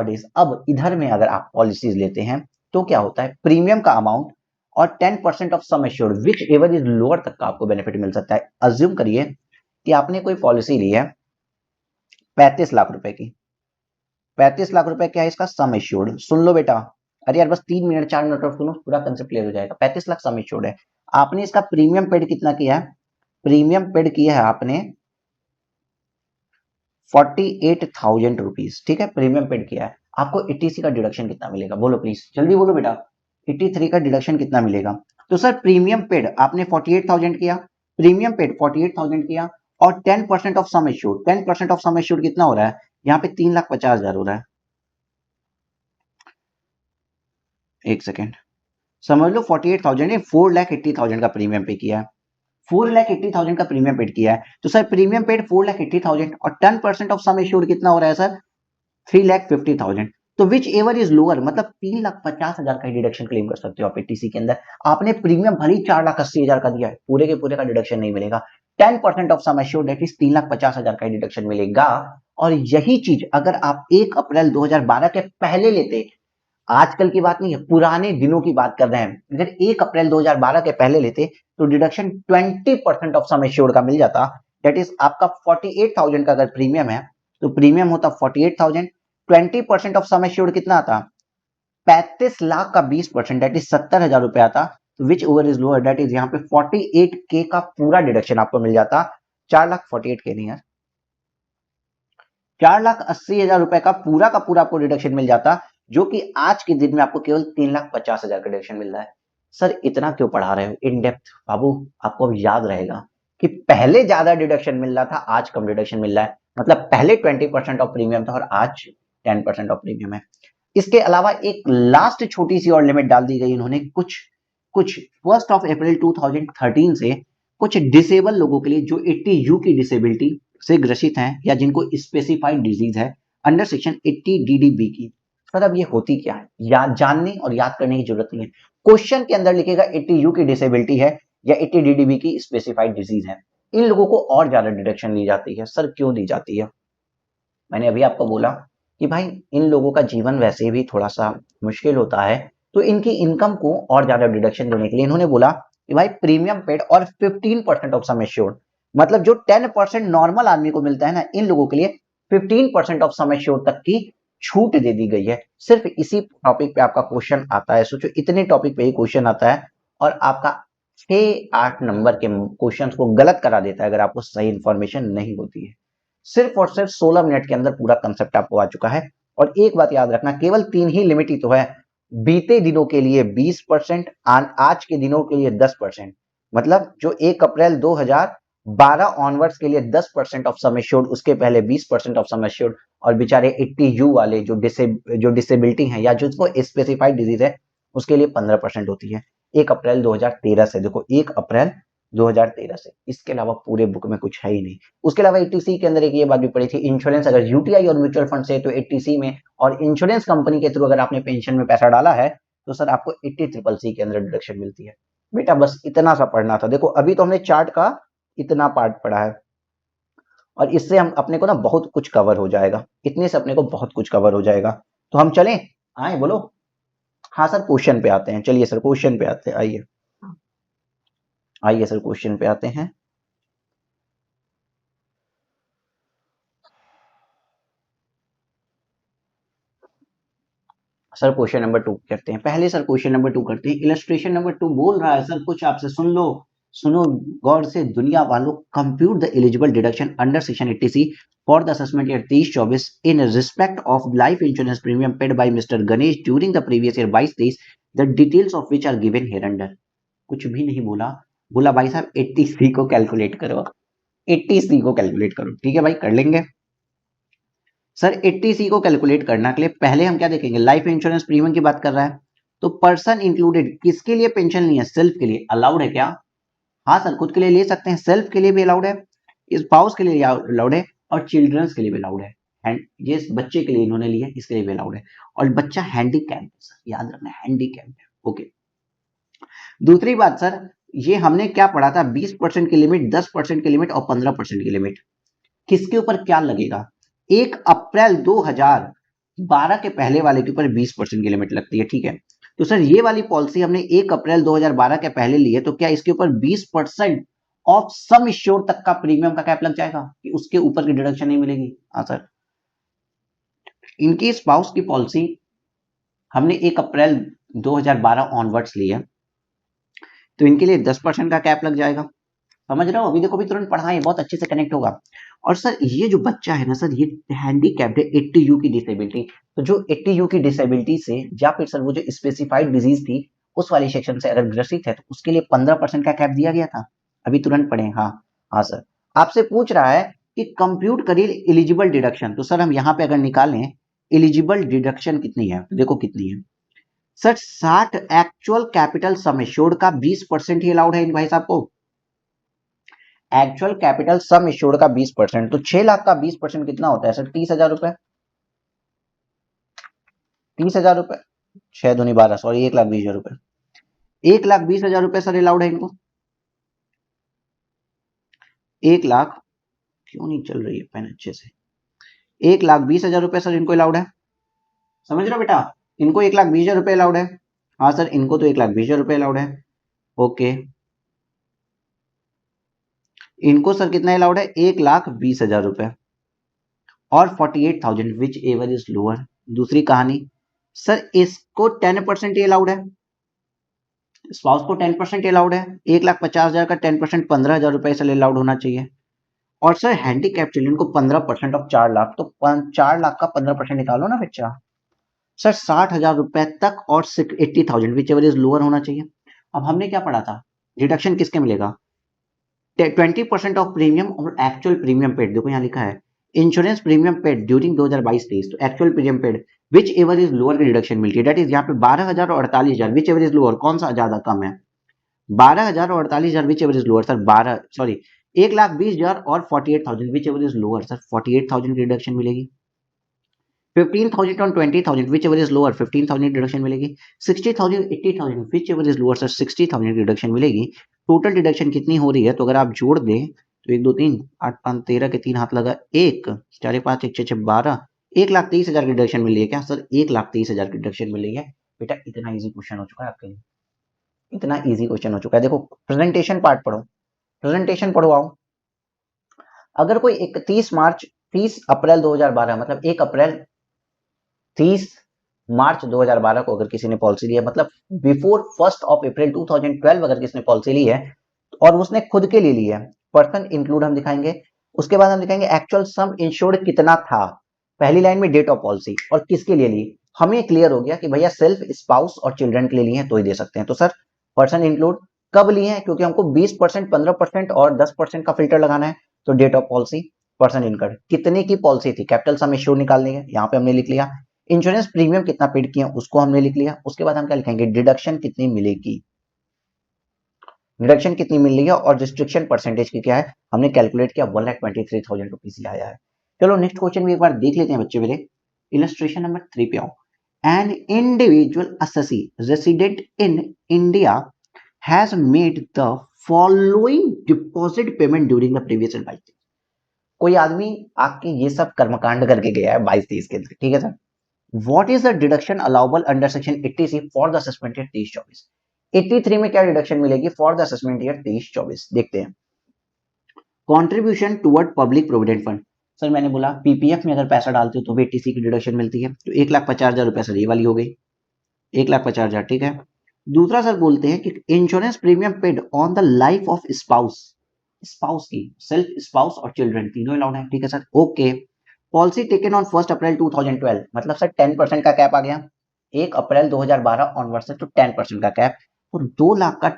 अडेज अब इधर में अगर आप पॉलिसीज लेते हैं तो क्या होता है, प्रीमियम का अमाउंट और 10% off sum assured which ever is lower तक का आपको बेनिफिट मिल सकता है। अज्यूम करिए कि आपने कोई पॉलिसी ली है 35 लाख रुपए की, 35 लाख रुपए क्या है इसका? Sum assured. सुन लो बेटा, अरे यार बस 3 मिनट 4 मिनट और सुनो, पूरा कंसेप्ट क्लियर हो जाएगा। 35 लाख सम एश्योर्ड है, आपने इसका प्रीमियम पेड कितना किया है? प्रीमियम पेड किया है आपने 48,000 रुपीज। ठीक है, प्रीमियम पेड किया है। आपको 80C का डिडक्शन कितना मिलेगा? बोलो प्लीज, जल्दी बोलो बेटा। 83 का डिडक्शन कितना मिलेगा? तो सर प्रीमियम पेड आपने 48,000 किया, प्रीमियम पेड 48,000 किया, और 10% off sum assured, 10% off sum assured कितना हो रहा है यहाँ पे? 3,50,000 हो रहा है। एक सेकेंड समझ लो, 48,000 ने 4,80,000 का प्रीमियम पे किया है, 4,80,000 का प्रीमियम पेड किया है। तो सर प्रीमियम पेड 4,80,000 और 10% ऑफ सम एश्योर्ड कितना हो रहा है सर? 3,50,000। तो विच एवर इज लोअर, मतलब 3,50,000 का डिडक्शन क्लेम कर सकते हो आप एटीसी के अंदर। आपने प्रीमियम भले ही 4,80,000 का दिया है, पूरे के पूरे का डिडक्शन नहीं मिलेगा। 10% off sum assured that is 3,50,000 का डिडक्शन मिलेगा। और यही चीज अगर आप 1 अप्रैल 2012 के पहले लेते, आजकल की बात नहीं है, पुराने दिनों की बात कर रहे हैं, अगर 1 अप्रैल 2012 के पहले लेते तो डिडक्शन 20% ऑफ सम एश्योर्ड का मिल जाता। दैट इज आपका 48,000 का अगर प्रीमियम है तो प्रीमियम होता 48,000, 20% ऑफ सम एश्योर्ड कितना आता, 35 लाख का 20%, दैट इज 70,000 रुपए आता। तो विच over is lower, that is यहाँ पे 48K का पूरा डिडक्शन आपको मिल जाता। 4,48K नहीं यार, 4,80,000 रुपए का पूरा आपको डिडक्शन मिल जाता, जो कि आज के दिन में आपको केवल 3,50,000 का डिडक्शन मिल रहा है। सर इतना क्यों पढ़ा रहे हो इन डेप्थ बाबू, आपको अब याद रहेगा कि पहले ज्यादा डिडक्शन मिल रहा था, आज कम डिडक्शन मिल रहा है। मतलब पहले 20% ऑफ प्रीमियम था और आज 10% ऑफ प्रीमियम है। इसके अलावा एक लास्ट छोटी सी और लिमिट डाल दी गई इन्होंने, कुछ कुछ 1 अप्रैल 2013 से कुछ डिसेबल लोगों के लिए जो 80U की डिसेबिलिटी से ग्रसित हैं या जिनको स्पेसिफाइड डिजीज है अंडर सेक्शन 80 DDB की। सर अब ये होती क्या है, याद जानने और याद करने की जरूरत नहीं है। क्वेश्चन के अंदर लिखेगा 80U की डिसेबिलिटी है या 80 DDB की स्पेसिफाइड डिजीज है, इन लोगों को और ज्यादा डिडक्शन दी जाती है। सर क्यों दी जाती है? मैंने अभी आपको बोला कि भाई इन लोगों का जीवन वैसे भी थोड़ा सा मुश्किल होता है, तो इनकी इनकम को और ज्यादा डिडक्शन देने के लिए इन्होंने बोला कि भाई प्रीमियम पेड और 15% ऑफ सम एश्योर्ड, मतलब जो 10% नॉर्मल आदमी को मिलता है ना, इन लोगों के लिए 15% ऑफ सम एश्योर्ड तक की छूट दे दी गई है। सिर्फ इसी टॉपिक पे आपका क्वेश्चन आता है, सोचो इतने टॉपिक पे ही क्वेश्चन आता है और आपका 6-8 नंबर के क्वेश्चन को गलत करा देता है अगर आपको सही इंफॉर्मेशन नहीं होती है। सिर्फ और सिर्फ 16 मिनट के अंदर पूरा कंसेप्ट आपको आ चुका है। और एक बात याद रखना, केवल 3 ही लिमिट ही तो है, बीते दिनों के लिए 20%, आज के दिनों के लिए 10%, मतलब जो 1 अप्रैल 2012 ऑनवर्ड्स के लिए 10% ऑफ सम एश्योर्ड, उसके पहले 20% ऑफ सम एश्योर्ड, और बेचारे 80U वाले जो डिसेबिलिटी है या जिसको स्पेसिफाइड डिजीज है उसके लिए 15% होती है। 1 अप्रैल 2013 से, देखो 1 अप्रैल 2013 से, इसके अलावा पूरे बुक में कुछ है ही नहीं। उसके अलावा 80C के अंदर एक ये बात भी पड़ी थी, इंश्योरेंस अगर यूटीआई और म्यूचुअल फंड से तो 80C में, और इंश्योरेंस कंपनी के थ्रू अगर आपने पेंशन में पैसा डाला है तो सर आपको 80CCC के अंदर डिडक्शन मिलती है। बेटा बस इतना सा पढ़ना था। देखो अभी तो हमने चार्ट का इतना पार्ट पढ़ा है और इससे हम अपने को ना बहुत कुछ कवर हो जाएगा, इतने से अपने को बहुत कुछ कवर हो जाएगा। तो हम चलें, आए बोलो। हाँ सर क्वेश्चन पे आते हैं, चलिए सर क्वेश्चन पे आते हैं, आइए आइए सर क्वेश्चन पे आते हैं। सर क्वेश्चन नंबर 2 करते हैं पहले, सर क्वेश्चन नंबर 2 करते हैं। इलस्ट्रेशन नंबर 2 बोल रहा है सर कुछ आपसे, सुन लो, सुनो गौर से दुनिया वालों। Compute the eligible deduction under section 80C for the assessment year 23-24 in respect of life insurance premium paid by mister Ganesh during the previous year 22-23, the details of which are given here under. कुछ भी नहीं बोला, बोला भाई साहब 80C को calculate करो, 80C को कैलकुलेट करो। ठीक है भाई, कर लेंगे। सर 80C को कैलकुलेट करना के लिए पहले हम क्या देखेंगे, लाइफ इंश्योरेंस प्रीमियम की बात कर रहा है, तो पर्सन इंक्लूडेड किसके लिए पेंशन नहीं है, सेल्फ के लिए अलाउड है क्या? हाँ सर खुद के लिए ले सकते हैं, सेल्फ के लिए भी अलाउड है, स्पाउस के लिए अलाउड है, और चिल्ड्रंस के लिए भी अलाउड है। एंड ये बच्चे के लिए इन्होंने लिया, इसके लिए भी अलाउड है। और बच्चा हैंडीकैप है सर, याद रखना हैंडीकैप है। ओके, दूसरी बात सर, ये हमने क्या पढ़ा था, 20% की लिमिट, 10% की लिमिट और 15% की लिमिट, किसके ऊपर क्या लगेगा? 1 अप्रैल 2012 के पहले वाले के ऊपर 20% की लिमिट लगती है। ठीक है, तो सर ये वाली पॉलिसी हमने 1 अप्रैल 2012 के पहले ली है, तो क्या इसके ऊपर 20% ऑफ सम इंश्योर तक का प्रीमियम का कैप लग जाएगा कि उसके ऊपर की डिडक्शन नहीं मिलेगी? हाँ सर। इनकी स्पाउस की पॉलिसी हमने 1 अप्रैल 2012 ऑनवर्ड्स ली है, तो इनके लिए 10% का कैप लग जाएगा। समझ रहे हो? अभी देखो, भी तुरंत पढ़ाएं, बहुत अच्छे से कनेक्ट होगा। और सर ये जो बच्चा है ना सर, ये हैंडीकैप्ड है, 80U की डिसेबिलिटी, तो जो 80U की डिसेबिलिटी से या फिर सर वो जो स्पेसिफाइड डिजीज थी उस वाली सेक्शन से अगर ग्रसित है तो उसके लिए 15% का कैप दिया गया था। अभी तुरंत पढ़े। हाँ हाँ सर, आपसे पूछ रहा है कि कंप्यूट करिए एलिजिबल डिडक्शन, तो सर हम यहाँ पे अगर निकालें एलिजिबल डिडक्शन कितनी है, तो देखो कितनी है sir, 60 actual capital sum assured का 20% ही अलाउड है इन भाई साहब को। एक्चुअल कैपिटल सम एश्योर्ड का 20%, तो 6 लाख का 20% कितना होता है सर, 30,000 रुपए। 30,000 रुपए, 6 दूनी 12, सॉरी 1,20,000 रुपए, 1,20,000 रुपए सर अलाउड है इनको। 1,00,000 क्यों नहीं चल रही है पेन अच्छे से, 1,20,000 रुपए सर इनको अलाउड है, समझ रहे हो बेटा, इनको 1,20,000 रुपए अलाउड है। हाँ सर इनको तो 1,20,000 रुपए अलाउड है। ओके, इनको सर कितना अलाउड है, 1,20,000 रुपए और 48,000 विच एवर इज लोअर। दूसरी कहानी सर इसको 10% अलाउड है, स्पाउस को 10% अलाउड है, 1,50,000 का 10% 15,000 रुपए से अलाउड होना चाहिए। और सर हैंडीकैप चिल्ड्रन को 15% ऑफ 4,00,000, तो 4,00,000 का 15% निकालो ना बच्चा, सर 60,000 रुपए तक और 80,000 विच एवर इज लोअर होना चाहिए। अब हमने क्या पढ़ा था, डिडक्शन किसके मिलेगा, 20% ऑफ प्रीमियम और एक्चुअल प्रीमियम पेड। देखो यहाँ लिखा है इंश्योरेंस प्रीमियम पेड ड्यूरिंग 2022-23, तो actual premium paid which ever is lower की डिडक्शन मिलती है। दैट इज यहाँ पे 12,000 और 48,000 विच एवर इज लोअर, कौन सा ज्यादा कम है, 12,000 और 48,000 which ever is lower sir, 1,20,000 और 48,000 which ever is lower sir, 48,000 की डिडक्शन मिलेगी। 15,000 और 20,000 विच एवर इज लोअर, 15,000 की डिडक्शन मिलेगी। 60,000 80,000 which ever is lower sir, 60,000 की डिडक्शन मिलेगी। टोटल डिडक्शन कितनी हो रही है, तो अगर आप जोड़ दें तो 1 2 3 8 5 13 के 3 हाथ लगा 1 4 5 1 6 6 12, 1,30,000 की डिडक्शन मिल रही है क्या सर, 1,30,000 की डिडक्शन मिल रही है। बेटा इतना इजी क्वेश्चन हो चुका है आपके लिए, इतना इजी क्वेश्चन हो चुका है। देखो प्रेजेंटेशन पार्ट पढ़ो, प्रेजेंटेशन पढ़ो आओ। अगर कोई 30 अप्रैल 2012 मतलब 1 अप्रैल 30 मार्च 2012 को अगर किसी ने पॉलिसी ली है, मतलब बिफोर 1 अप्रैल 2012 अगर किसी ने पॉलिसी ली है और उसने खुद के लिए ली है, पर्सन इंक्लूड हम दिखाएंगे। उसके बाद हम दिखाएंगे एक्चुअल सम इंश्योर्ड कितना था, पहली लाइन में डेट ऑफ पॉलिसी और किसके लिए ली, हमें क्लियर हो गया कि भैया सेल्फ, स्पाउस और चिल्ड्रन के लिए लिए हैं तो ही दे सकते हैं। तो सर पर्सन इंक्लूड कब लिए हैं, क्योंकि हमको 20%, 15% और 10% का फिल्टर लगाना है, तो date of policy, person income, कितने की पॉलिसी थी, कैपिटल सम इंश्योर्ड निकालनी है, यहाँ पे हमने लिख लिया। इंश्योरेंस प्रीमियम कितना पेड किया उसको हमने लिख लिया। उसके बाद हम क्या लिखेंगे, डिडक्शन कितनी मिलेगी, डिडक्शन कितनी मिल रही है और रिस्ट्रिक्शन परसेंटेज की क्या है, हमने कैलकुलेट किया 1,23,000 रुपीज ही आया है। चलो नेक्स्ट क्वेश्चन भी एक बार देख लेते हैं बच्चे मेरे। इलस्ट्रेशन नंबर 3 पे आओ। An individual assessee resident in India has made the following deposit payment during the previous 22 days। कोई आदमी आपके ये सब कर्मकांड करके गया है 22-23 के अंदर, ठीक है sir. What is the deduction allowable under section 80C for the assessment year 23-24? 83 में क्या डिडक्शन मिलेगी फॉर द असेसमेंट ईयर 23-24, देखते हैं। Contribution toward public provident fund, sir मैंने बोला पीपीएफ में अगर पैसा डालते हो तो भी 80C की डिडक्शन मिलती है, तो 1,50,000 रुपए सर ये वाली हो गई, 1,50,000, ठीक है। दूसरा सर बोलते हैं कि insurance premium paid on the life of spouse, spouse की, सेल्फ, स्पाउस और चिल्ड्रन तीनों अलाउड है, ठीक है sir, okay. Policy taken on 1 अप्रैल 2012, मतलब सर 10% का कैप आ गया, 1 अप्रैल 2012 ऑनवर्ड से, तो 10% का कैप, और 2 लाख का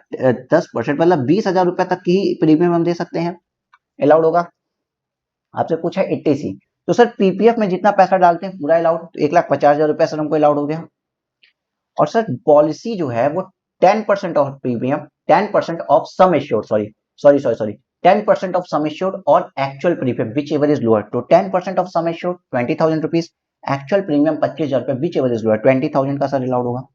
10% मतलब 20,000 रुपए तक की प्रीमियम हम दे सकते हैं, अलाउड होगा। आपसे पूछा 80C, तो सर पीपीएफ में जितना पैसा डालते हैं पूरा अलाउड, तो 1,50,000 रुपए सर हमको अलाउड हो गया। और सर पॉलिसी जो है वो 10% off premium, 10% off sum assured, sorry 10% off sum assured और actual premium whichever is lower, तो 10% off sum assured 20,000 rupees, actual premium 25,000 रुपए विच एवर इज लोअर 20,000 का सर अलाउड होगा।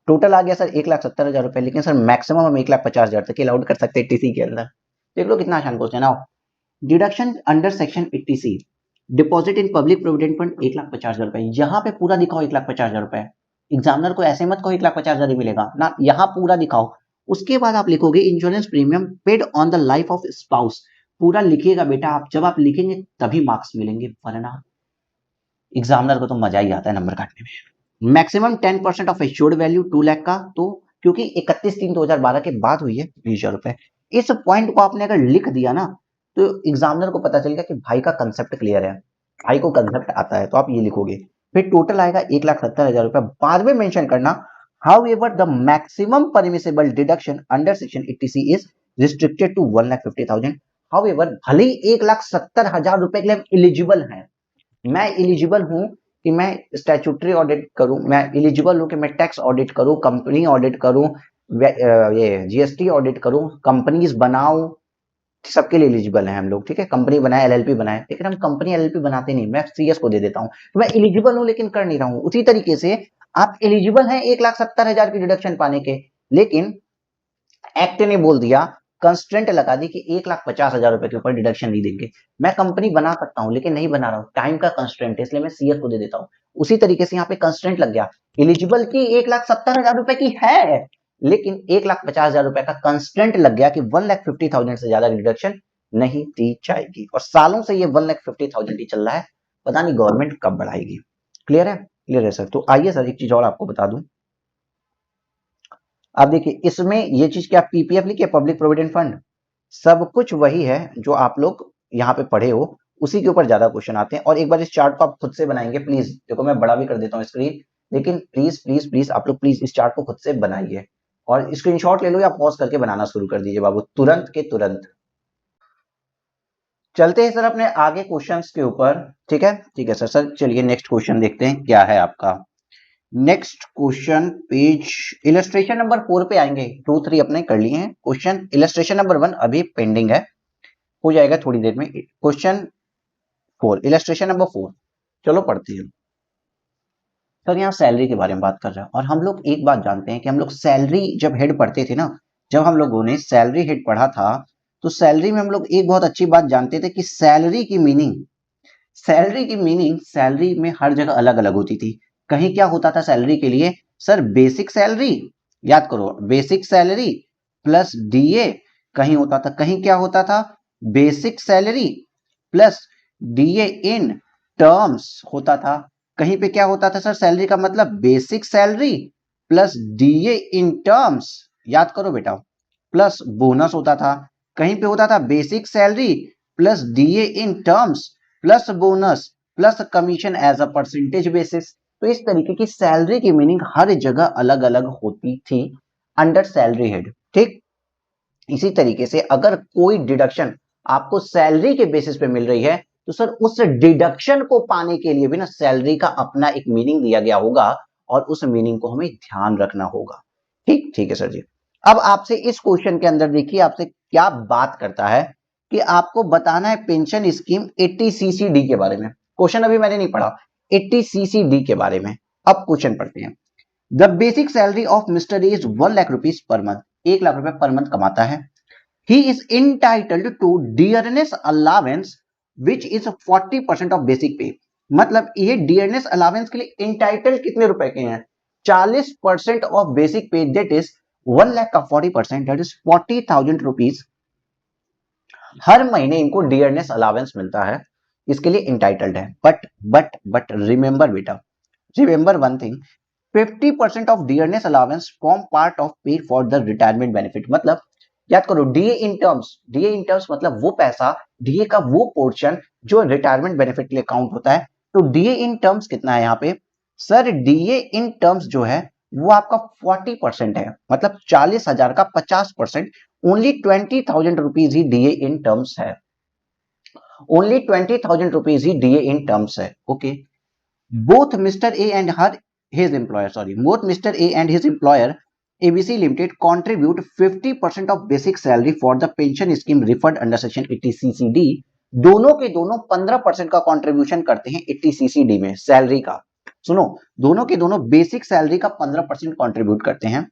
टोटल आ गया सर 1,70,000 रुपए, लेकिन सर मैक्सिमम हम 1,50,000 तक अलाउड कर सकते हैं टीसी के अंदर। देख लो कितना आसान क्वेश्चन है। Deduction under section 80C, deposit in public provident fund 1,50,000 रुपए, यहाँ पे पूरा दिखाओ 1,50,000 रुपए, एग्जामिनर को ऐसे मत कहो 1,50,000 ही मिलेगा ना, यहाँ पूरा दिखाओ। उसके बाद आप लिखोगे insurance premium paid on the life of spouse, पूरा लिखिएगा बेटा आप, जब आप लिखेंगे तभी मार्क्स मिलेंगे, वरना एग्जामिनर को तो मजा ही आता है नंबर काटने में। Maximum 10% of assured value 2 lakh का, तो क्योंकि 31/3/2012 के बाद हुई है 20,000 रुपए, इस पॉइंट को आपने अगर लिख दिया ना तो एग्जामिनर को पता चलेगा कि भाई का कंसेप्ट क्लियर है, भाई को कंसेप्ट आता है, तो आप ये लिखोगे। फिर टोटल आएगा 1,70,000 रुपए, बाद में मेंशन करना however the maximum permissible deduction under section 80C is restricted to 1,50,000। however भले ही 1,70,000 रुपए के लिए एलिजिबल है, मैं एलिजिबल हूं कि मैं स्टैट्यूटरी ऑडिट करूं, मैं एलिजिबल हूं कि मैं टैक्स ऑडिट करूं, कंपनी ऑडिट करूं, ये जीएसटी ऑडिट करूं, कंपनीज बनाऊं, सबके लिए एलिजिबल है हम लोग, ठीक है। कंपनी बनाए, एलएलपी बनाए, लेकिन हम कंपनी एलएलपी बनाते नहीं, मैं सीएस को दे देता हूँ, तो मैं एलिजिबल हूँ लेकिन कर नहीं रहा हूँ। उसी तरीके से आप एलिजिबल हैं 1,70,000 की डिडक्शन पाने के, लेकिन एक्ट ने बोल दिया, कंस्ट्रेंट लगा दी कि 1,50,000 रुपए के ऊपर डिडक्शन नहीं देंगे। मैं कंपनी बना सकता हूं लेकिन नहीं बना रहा हूं, टाइम का कंस्ट्रेंट है, इसलिए मैं सीएस को दे देता हूं। उसी तरीके से यहाँ पे कंस्ट्रेंट लग गया, एलिजिबल की 1,70,000 रुपए की है, लेकिन 1,50,000 रुपए का कंस्ट्रेंट लग गया कि 1,50,000 से ज्यादा डिडक्शन नहीं दी जाएगी। और सालों से ये 1,50,000 ही चल रहा है, पता नहीं गवर्नमेंट कब बढ़ाएगी। क्लियर है? क्लियर है सर। तो आइए सर एक चीज और आपको बता दूं। आप देखिए इसमें ये चीज क्या, पीपीएफ लिखिए, पब्लिक प्रोविडेंट फंड, सब कुछ वही है जो आप लोग यहाँ पे पढ़े हो, उसी के ऊपर ज्यादा क्वेश्चन आते हैं। और एक बार इस चार्ट को आप खुद से बनाएंगे प्लीज, देखो मैं बड़ा भी कर देता हूँ स्क्रीन, लेकिन प्लीज प्लीज प्लीज आप लोग प्लीज इस चार्ट को खुद से बनाइए और स्क्रीनशॉट ले लो या पॉज करके बनाना शुरू कर दीजिए बाबू, तुरंत के तुरंत। चलते हैं सर अपने आगे क्वेश्चंस के ऊपर, ठीक है? ठीक है सर। सर चलिए नेक्स्ट क्वेश्चन देखते हैं क्या है आपका। Next question page illustration number 4 पे आएंगे। 2 3 अपने कर लिए हैं क्वेश्चन, इलस्ट्रेशन नंबर 1 अभी पेंडिंग है, हो जाएगा थोड़ी देर में। क्वेश्चन 4, इलस्ट्रेशन नंबर 4, चलो पढ़ते हैं। सर यहाँ सैलरी के बारे में बात कर रहा है, और हम लोग एक बात जानते हैं कि हम लोग सैलरी जब हेड पढ़ते थे ना, जब हम लोगों ने सैलरी हेड पढ़ा था, तो सैलरी में हम लोग एक बहुत अच्छी बात जानते थे कि सैलरी में हर जगह अलग अलग होती थी। कहीं क्या होता था सैलरी के लिए, सर बेसिक सैलरी, याद करो बेसिक सैलरी प्लस डीए, कहीं होता था, कहीं क्या होता था, basic salary plus DA in terms होता था। कहीं पे क्या होता था सर, सैलरी का मतलब basic salary plus DA in terms, याद करो बेटा, प्लस बोनस होता था। कहीं पे होता था basic salary plus DA in terms plus bonus plus commission as a percentage basis. तो इस तरीके की सैलरी की मीनिंग हर जगह अलग अलग होती थी अंडर सैलरी हेड, ठीक। इसी तरीके से अगर कोई डिडक्शन आपको सैलरी के बेसिस पे मिल रही है, तो सर उस डिडक्शन को पाने के लिए भी ना सैलरी का अपना एक मीनिंग दिया गया होगा, और उस मीनिंग को हमें ध्यान रखना होगा। ठीक, ठीक है सर जी। अब आपसे इस क्वेश्चन के अंदर देखिए आपसे क्या बात करता है कि आपको बताना है पेंशन स्कीम 80CCD के बारे में। क्वेश्चन अभी मैंने नहीं पढ़ा, 80CCD के बारे में। अब क्वेश्चन पढ़ते हैं। The basic salary of mister A is 1 lakh rupees per month, 1 lakh रुपए पर मंथ कमाता है। He is entitled to dearness allowance which is 40% of basic pay. मतलब ये डियरनेस अलावेंस के लिए इंटाइटल्ड कितने रुपए के हैं, 40% ऑफ बेसिक पे, दैट इज 1 लाख का 40%, दैट इज 40,000 रुपीज हर महीने इनको डियरनेस अलावेंस मिलता है, इसके लिए इंटाइटल्ड है। बट रिमेंबर बेटा, remember one thing, 50% of dearness allowance form part of पे फॉर द रिटायरमेंट बेनिफिट। मतलब याद करो डीए इन टर्म्स मतलब वो पैसा, डीए का वो पोर्शन जो रिटायरमेंट बेनिफिट के लिए काउंट होता है। तो डीए इन टर्म्स कितना है यहाँ पे, सर डीए इन टर्म्स जो है वो आपका 40% है, मतलब 40,000 का 50%, ओनली 20,000 रुपीज ही डीए इन टर्म्स है, ओनली 20,000 रुपीज ही डीए इन टर्म्स है। Okay, both Mr. A and both Mr. A and his employer ABC Limited contribute 50% of basic salary for the pension scheme referred under section 80CCD। दोनों के दोनों 15% का contribution करते हैं 80CCD में salary का। सुनो, दोनों के दोनों बेसिक सैलरी का 15% कंट्रीब्यूट करते हैं।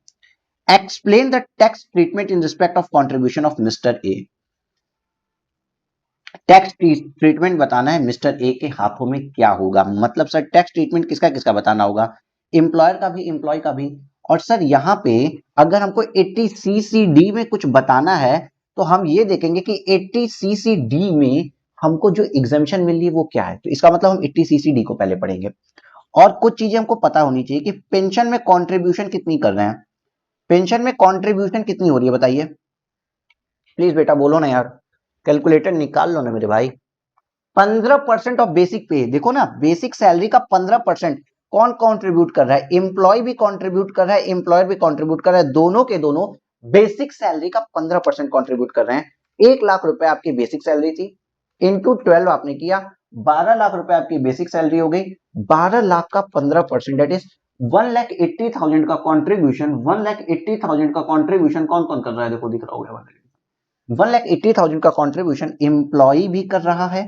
Explain the tax treatment in respect of contribution of mister A. Tax treatment बताना है मिस्टर ए के हाथों में क्या होगा, मतलब सर टैक्स ट्रीटमेंट किसका किसका बताना होगा, एम्प्लॉयर का भी एम्प्लॉय का भी। और सर यहाँ पे अगर हमको 80CCD में कुछ बताना है, तो हम ये देखेंगे कि 80CCD में हमको जो एग्जामिशन मिल रही है वो क्या है। तो इसका मतलब हम 80CCD को पहले पढ़ेंगे। और कुछ चीजें हमको पता होनी चाहिए कि पेंशन में कॉन्ट्रीब्यूशन कितनी कर रहे हैं, पेंशन में कॉन्ट्रीब्यूशन कितनी हो रही है बताइए प्लीज बेटा, बोलो ना यार, कैलकुलेटर निकाल लो ना मेरे भाई। 15% ऑफ बेसिक पे, देखो ना बेसिक सैलरी का 15% कौन कंट्रीब्यूट कर रहा है, एम्प्लॉय भी कंट्रीब्यूट कर रहा है, एम्प्लॉयर भी कंट्रीब्यूट कर रहा है, दोनों के दोनों बेसिक सैलरी का 15% कंट्रीब्यूट कर रहे हैं। 1 लाख रुपए आपकी बेसिक सैलरी थी, इंटू 12 आपने किया, 12 लाख रुपए आपकी बेसिक सैलरी हो गई। 12 लाख का 15% दैट इज 1,80,000 का कंट्रीब्यूशन, 1,80,000 का कंट्रीब्यूशन कौन कौन कर रहा है, देखो दिख रहा होगा, 1,80,000 का कंट्रीब्यूशन एम्प्लॉय भी कर रहा है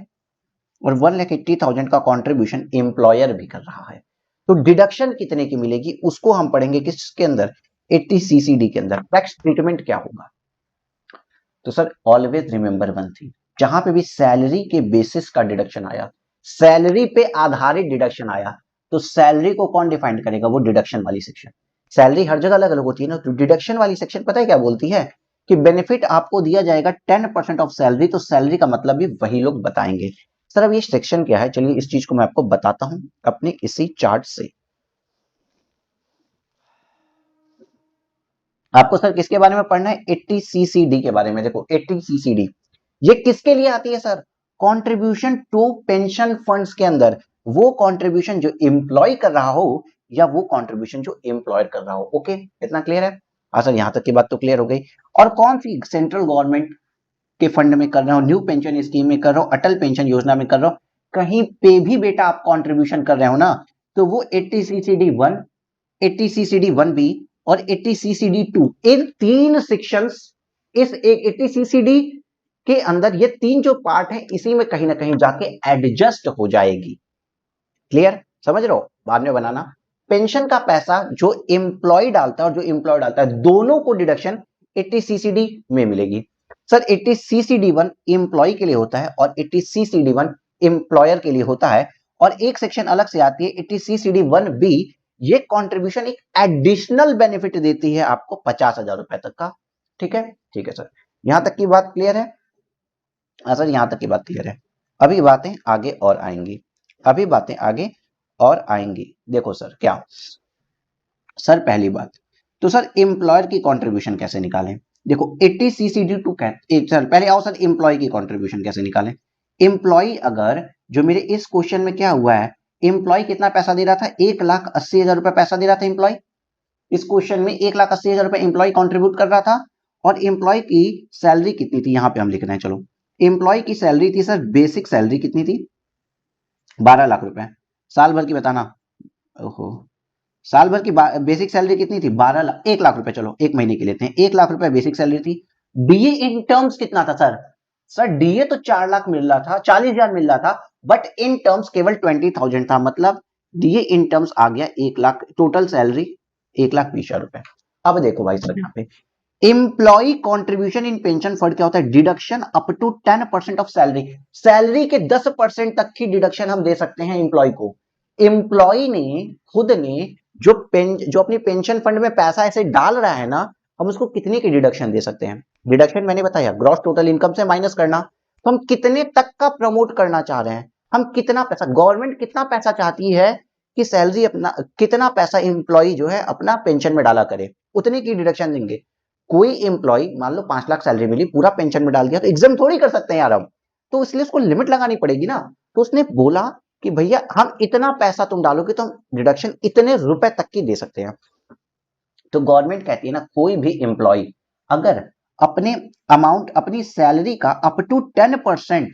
और 1,80,000 का कंट्रीब्यूशन एम्प्लॉयर भी कर रहा है। तो डिडक्शन कितने की मिलेगी उसको हम पढ़ेंगे किसके अंदर, 80 CCD के अंदर। टैक्स ट्रीटमेंट क्या होगा? तो sir always remember one thing, जहां पे भी सैलरी के बेसिस का डिडक्शन आया, सैलरी पे आधारित डिडक्शन आया, तो सैलरी को कौन डिफाइन करेगा? वो डिडक्शन वाली सेक्शन। सैलरी हर जगह अलग अलग होती है ना, तो डिडक्शन वाली सेक्शन पता है क्या बोलती है कि बेनिफिट आपको दिया जाएगा 10% ऑफ सैलरी, तो सैलरी का मतलब भी वही लोग बताएंगे। सर अब ये सेक्शन क्या है, चलिए इस चीज को मैं आपको बताता हूं अपने इसी चार्ट से। आपको सर किसके बारे में पढ़ना है? 80 CCD के बारे में। देखो 80 CCD ये किसके लिए आती है sir? Contribution to pension funds के अंदर, वो कंट्रीब्यूशन जो एम्प्लॉय कर रहा हो या वो कंट्रीब्यूशन जो एम्प्लॉयर कर रहा हो। ओके, इतना क्लियर है? हाँ सर, यहां तक की बात तो क्लियर हो गई। और कौन सी सेंट्रल गवर्नमेंट के फंड में कर रहा हूं, न्यू पेंशन स्कीम में कर रहा हूं, अटल पेंशन योजना में कर रहा हूं, कहीं पे भी बेटा आप कंट्रीब्यूशन कर रहे हो ना, तो वो 80 CCD 1, 80 CCD 1B और 80 CCD 2, इन तीन सेक्शंस, इस एक 80 CCD के अंदर ये तीन जो पार्ट है इसी में कहीं ना कहीं जाके एडजस्ट हो जाएगी। क्लियर? समझ रहे हो? बाद में बनाना। पेंशन का पैसा जो एम्प्लॉय डालता है और जो एम्प्लॉय डालता है, दोनों को डिडक्शन 80 CCD में मिलेगी। सर 80 CCD 1 एम्प्लॉय के लिए होता है और 80 CCD 1 एम्प्लॉयर के लिए होता है। और एक सेक्शन अलग से आती है 80 CCD 1B, ये कंट्रीब्यूशन एक एडिशनल बेनिफिट देती है आपको 50,000 रुपए तक का। ठीक है? ठीक है सर, यहां तक की बात क्लियर है? सर यहां तक की बात क्लियर है। अभी बातें आगे और आएंगी, अभी बातें आगे और आएंगी। देखो सर क्या, सर पहली बात तो सर एम्प्लॉयर की कंट्रीब्यूशन कैसे निकालें? देखो 80 CCD 2 सर पहले आओ सर एम्प्लॉय की कंट्रीब्यूशन कैसे निकालें। एम्प्लॉय अगर जो मेरे इस क्वेश्चन में क्या हुआ है, एम्प्लॉय कितना पैसा दे रहा था? 1,80,000 रुपए पैसा दे रहा था एम्प्लॉय। इस क्वेश्चन में 1,80,000 रुपए एम्प्लॉय कॉन्ट्रीब्यूट कर रहा था। और एम्प्लॉय की सैलरी कितनी थी, यहां पे हम लिख रहे हैं। चलो एम्प्लॉय की सैलरी थी सर, बेसिक सैलरी कितनी थी? 12 लाख रुपए। साल भर की बताना। ओहो, साल भर की बेसिक सैलरी कितनी थी? 12 लाख, 1 लाख रुपए। चलो एक महीने की लेते हैं, 1 लाख रुपए बेसिक सैलरी थी। डीए इन टर्म्स कितना था सर? सर डीए तो 4 लाख मिल रहा था, 40,000 मिल रहा था, बट इन टर्म्स केवल 20,000 था। मतलब डीए इन टर्म्स आ गया 1 लाख, टोटल सैलरी 1,20,000 रुपए। अब देखो भाई सर यहाँ पे employ contribution in pension fund क्या होता है? Deduction up to 10% of salary. Salary के 10% तक की डिडक्शन हम दे सकते हैं एम्प्लॉय को। एम्प्लॉय ने खुद ने जो अपनी पेंशन फंड में पैसा ऐसे डाल रहा है ना, हम उसको कितने की डिडक्शन दे सकते हैं? डिडक्शन मैंने बताया ग्रॉस टोटल इनकम से माइनस करना। तो हम कितने तक का प्रमोट करना चाह रहे हैं? हम कितना पैसा, गवर्नमेंट कितना पैसा चाहती है कि सैलरी अपना, कितना पैसा एम्प्लॉय जो है अपना पेंशन में डाला करे, उतने की डिडक्शन देंगे। कोई एम्प्लॉय मान लो 5 लाख सैलरी मिली, पूरा पेंशन में डाल दिया, तो एग्जाम थोड़ी कर सकते हैं यार हम, तो इसलिए उसको लिमिट लगानी पड़ेगी ना। तो उसने बोला कि भैया हम इतना पैसा तुम डालोगे तो हम डिडक्शन इतने रुपए तक की दे सकते हैं। तो गवर्नमेंट कहती है ना, कोई भी एम्प्लॉय अगर अपने अमाउंट, अपनी सैलरी का अप टू 10%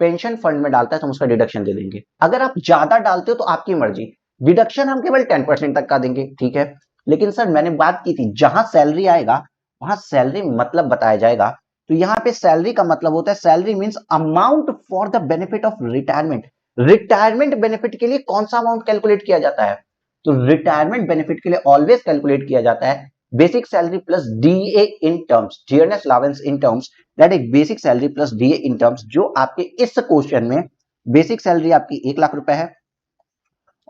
पेंशन फंड में डालता है तो हम उसका डिडक्शन दे देंगे। अगर आप ज्यादा डालते हो तो आपकी मर्जी, डिडक्शन हम केवल 10% तक का देंगे। ठीक है, लेकिन सर मैंने बात की थी जहां सैलरी आएगा वहां सैलरी मतलब बताया जाएगा। तो यहाँ पे सैलरी का मतलब होता है, salary means amount for the benefit of retirement. Retirement benefit के लिए कौन सा अमाउंट कैलकुलेट किया जाता है? तो रिटायरमेंट बेनिफिट के लिए ऑलवेज कैलकुलेट किया जाता है basic salary plus DA in terms, dearness allowance in terms, that is basic salary plus DA in terms. जो आपके इस क्वेश्चन में बेसिक सैलरी आपकी 1 लाख रुपए है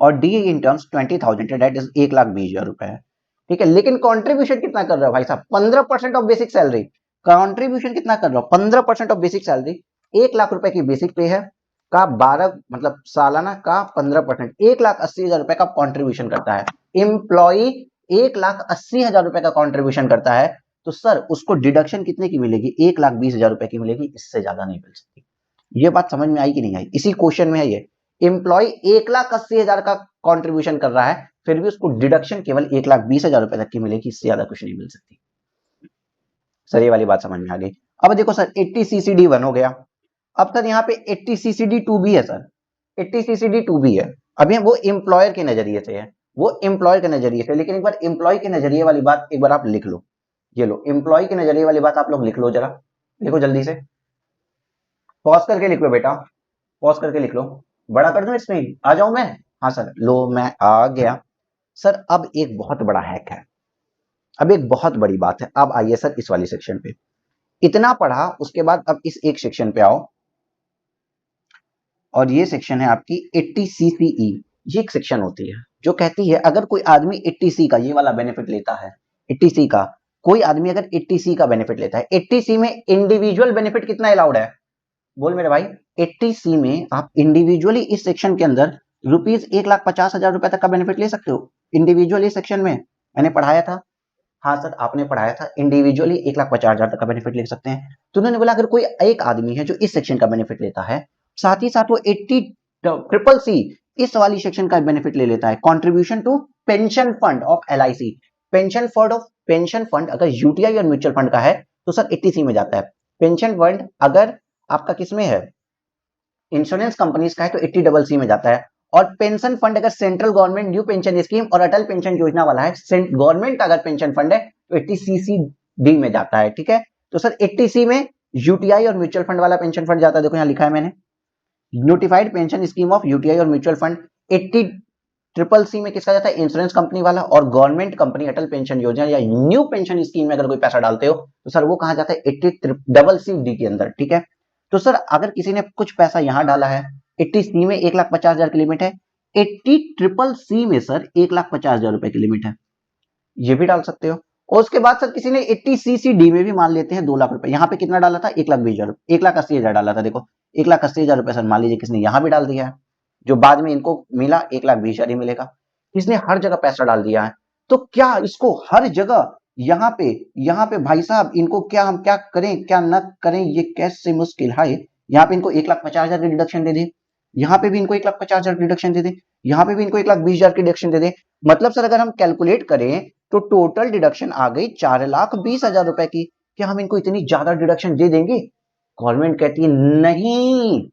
और डीए इन टर्म्स 20,000 है, दैट इज 1,20,000 रुपए है। ठीक है, लेकिन कॉन्ट्रीब्यूशन कितना कर रहा है भाई साहब? 15% ऑफ बेसिक सैलरी। कॉन्ट्रीब्यूशन कितना कर रहा हूं? 15% ऑफ बेसिक सैलरी। 1 लाख रुपए की बेसिक पे है का 12 मतलब सालाना का 15%, 1,80,000 रुपए का कॉन्ट्रीब्यूशन करता है एम्प्लॉय। 1,80,000 रुपए का कॉन्ट्रीब्यूशन करता है, तो सर उसको डिडक्शन कितने की मिलेगी? 1,20,000 रुपए की मिलेगी, इससे ज्यादा नहीं मिल सकती। ये बात समझ में आई कि नहीं आई? इसी क्वेश्चन में है ये, एम्प्लॉय 1,80,000 का कॉन्ट्रीब्यूशन कर रहा है, फिर भी उसको डिडक्शन केवल 1,20,000 रुपए तक की मिलेगी, इससे ज्यादा कुछ नहीं मिल सकती। सर ये वाली बात समझ में आ गई। अब देखो सर 80 CCD 1 हो गया। अब सर यहाँ पे 80 CCD 2 भी है सर, 80 CCD 2 भी है। अभी वो एम्प्लॉयर के नजरिए से है, वो एम्प्लॉयर के नजरिए से। लेकिन एक बार एम्प्लॉय के नजरिए वाली बात एक बार आप लिख लो, ये लो एम्प्लॉय के नजरिए वाली बात आप लोग लिख लो जरा। लिखो जल्दी से, पॉज करके लिख लो बेटा, पॉज करके लिख लो। बड़ा कर दूं स्क्रीन, आ जाऊं मैं? हाँ सर, लो मैं आ गया। सर अब एक बहुत बड़ा हैक है, अब एक बहुत बड़ी बात है। अब आइए सर इस वाली सेक्शन पे, इतना पढ़ा उसके बाद अब इस एक सेक्शन पे आओ, और ये सेक्शन है आपकी 80 CCE। ये एक सेक्शन होती है जो कहती है अगर कोई आदमी 80C का ये वाला बेनिफिट लेता है, 80C का कोई आदमी अगर 80C का बेनिफिट लेता है, 80C में इंडिविजुअल बेनिफिट कितना अलाउड है? बोल मेरे भाई, 80C में आप इंडिविजुअली इस सेक्शन के अंदर ₹1,50,000 तक का बेनिफिट ले सकते हो। इंडिविजुअली सेक्शन में मैंने पढ़ाया था, हाँ सर आपने पढ़ाया था, इंडिविजुअली 1,50,000 तक का बेनिफिट ले सकते हैं। तो उन्होंने बोला अगर कोई एक आदमी है जो इस सेक्शन का बेनिफिट लेता है, साथ ही साथ वो 80 ट्रिपल सी इस वाली सेक्शन का बेनिफिट ले लेता है, contribution to pension fund of LIC, pension fund अगर यूटीआई और म्यूचुअल फंड का है तो सर 80C में जाता है। पेंशन फंड अगर आपका किसमें है, इंश्योरेंस कंपनीज का है, तो 80CC में जाता है। और पेंशन फंड अगर central government new pension scheme और अटल पेंशन योजना वाला है, गवर्नमेंट का अगर पेंशन फंड है तो 80CCD में जाता है। ठीक है, तो सर 80C में यूटीआई और म्यूचुअल फंड वाला पेंशन फंड जाता है। देखो यहाँ लिखा है मैंने, notified pension scheme of UTI और म्यूचुअल फंड। 80CCC में किसका जाता है, इंश्योरेंस कंपनी वाला। और गवर्नमेंट कंपनी अटल पेंशन योजना या न्यू पेंशन स्कीम में अगर कोई पैसा डालते हो तो सर वो कहां जाता है, 80CCD के अंदर। ठीक है, तो सर अगर किसी ने कुछ पैसा यहां डाला है, 80C में 1,50,000 की लिमिट है, 80CCC में सर 1,50,000 रुपए की लिमिट है, ये भी डाल सकते हो। और उसके बाद सर किसी ने 80CCD में भी मान लेते हैं 2 लाख रुपए, यहाँ पे कितना डाला था, 1,20,000, 1,80,000 डाला था। देखो 1,80,000 रुपए सर मान लीजिए किसने यहाँ भी डाल दिया है, जो बाद में इनको मिला 1,20,000 ही मिलेगा। किसने हर जगह पैसा डाल दिया है, तो क्या इसको हर जगह यहाँ पे भाई साहब इनको क्या हम क्या करें क्या न करें, ये कैसे मुश्किल है। यहाँ पे इनको 1,50,000 की डिडक्शन दे दे, यहाँ पे भी इनको 1,50,000 की डिडक्शन दे दे, यहाँ पे भी इनको 1,20,000 की डिडक्शन दे दे। मतलब सर अगर हम कैलकुलेट करें तो टोटल डिडक्शन आ गई 4,20,000 रुपए की। क्या हम इनको इतनी ज्यादा डिडक्शन दे देंगे? गवर्नमेंट कहती है नहीं,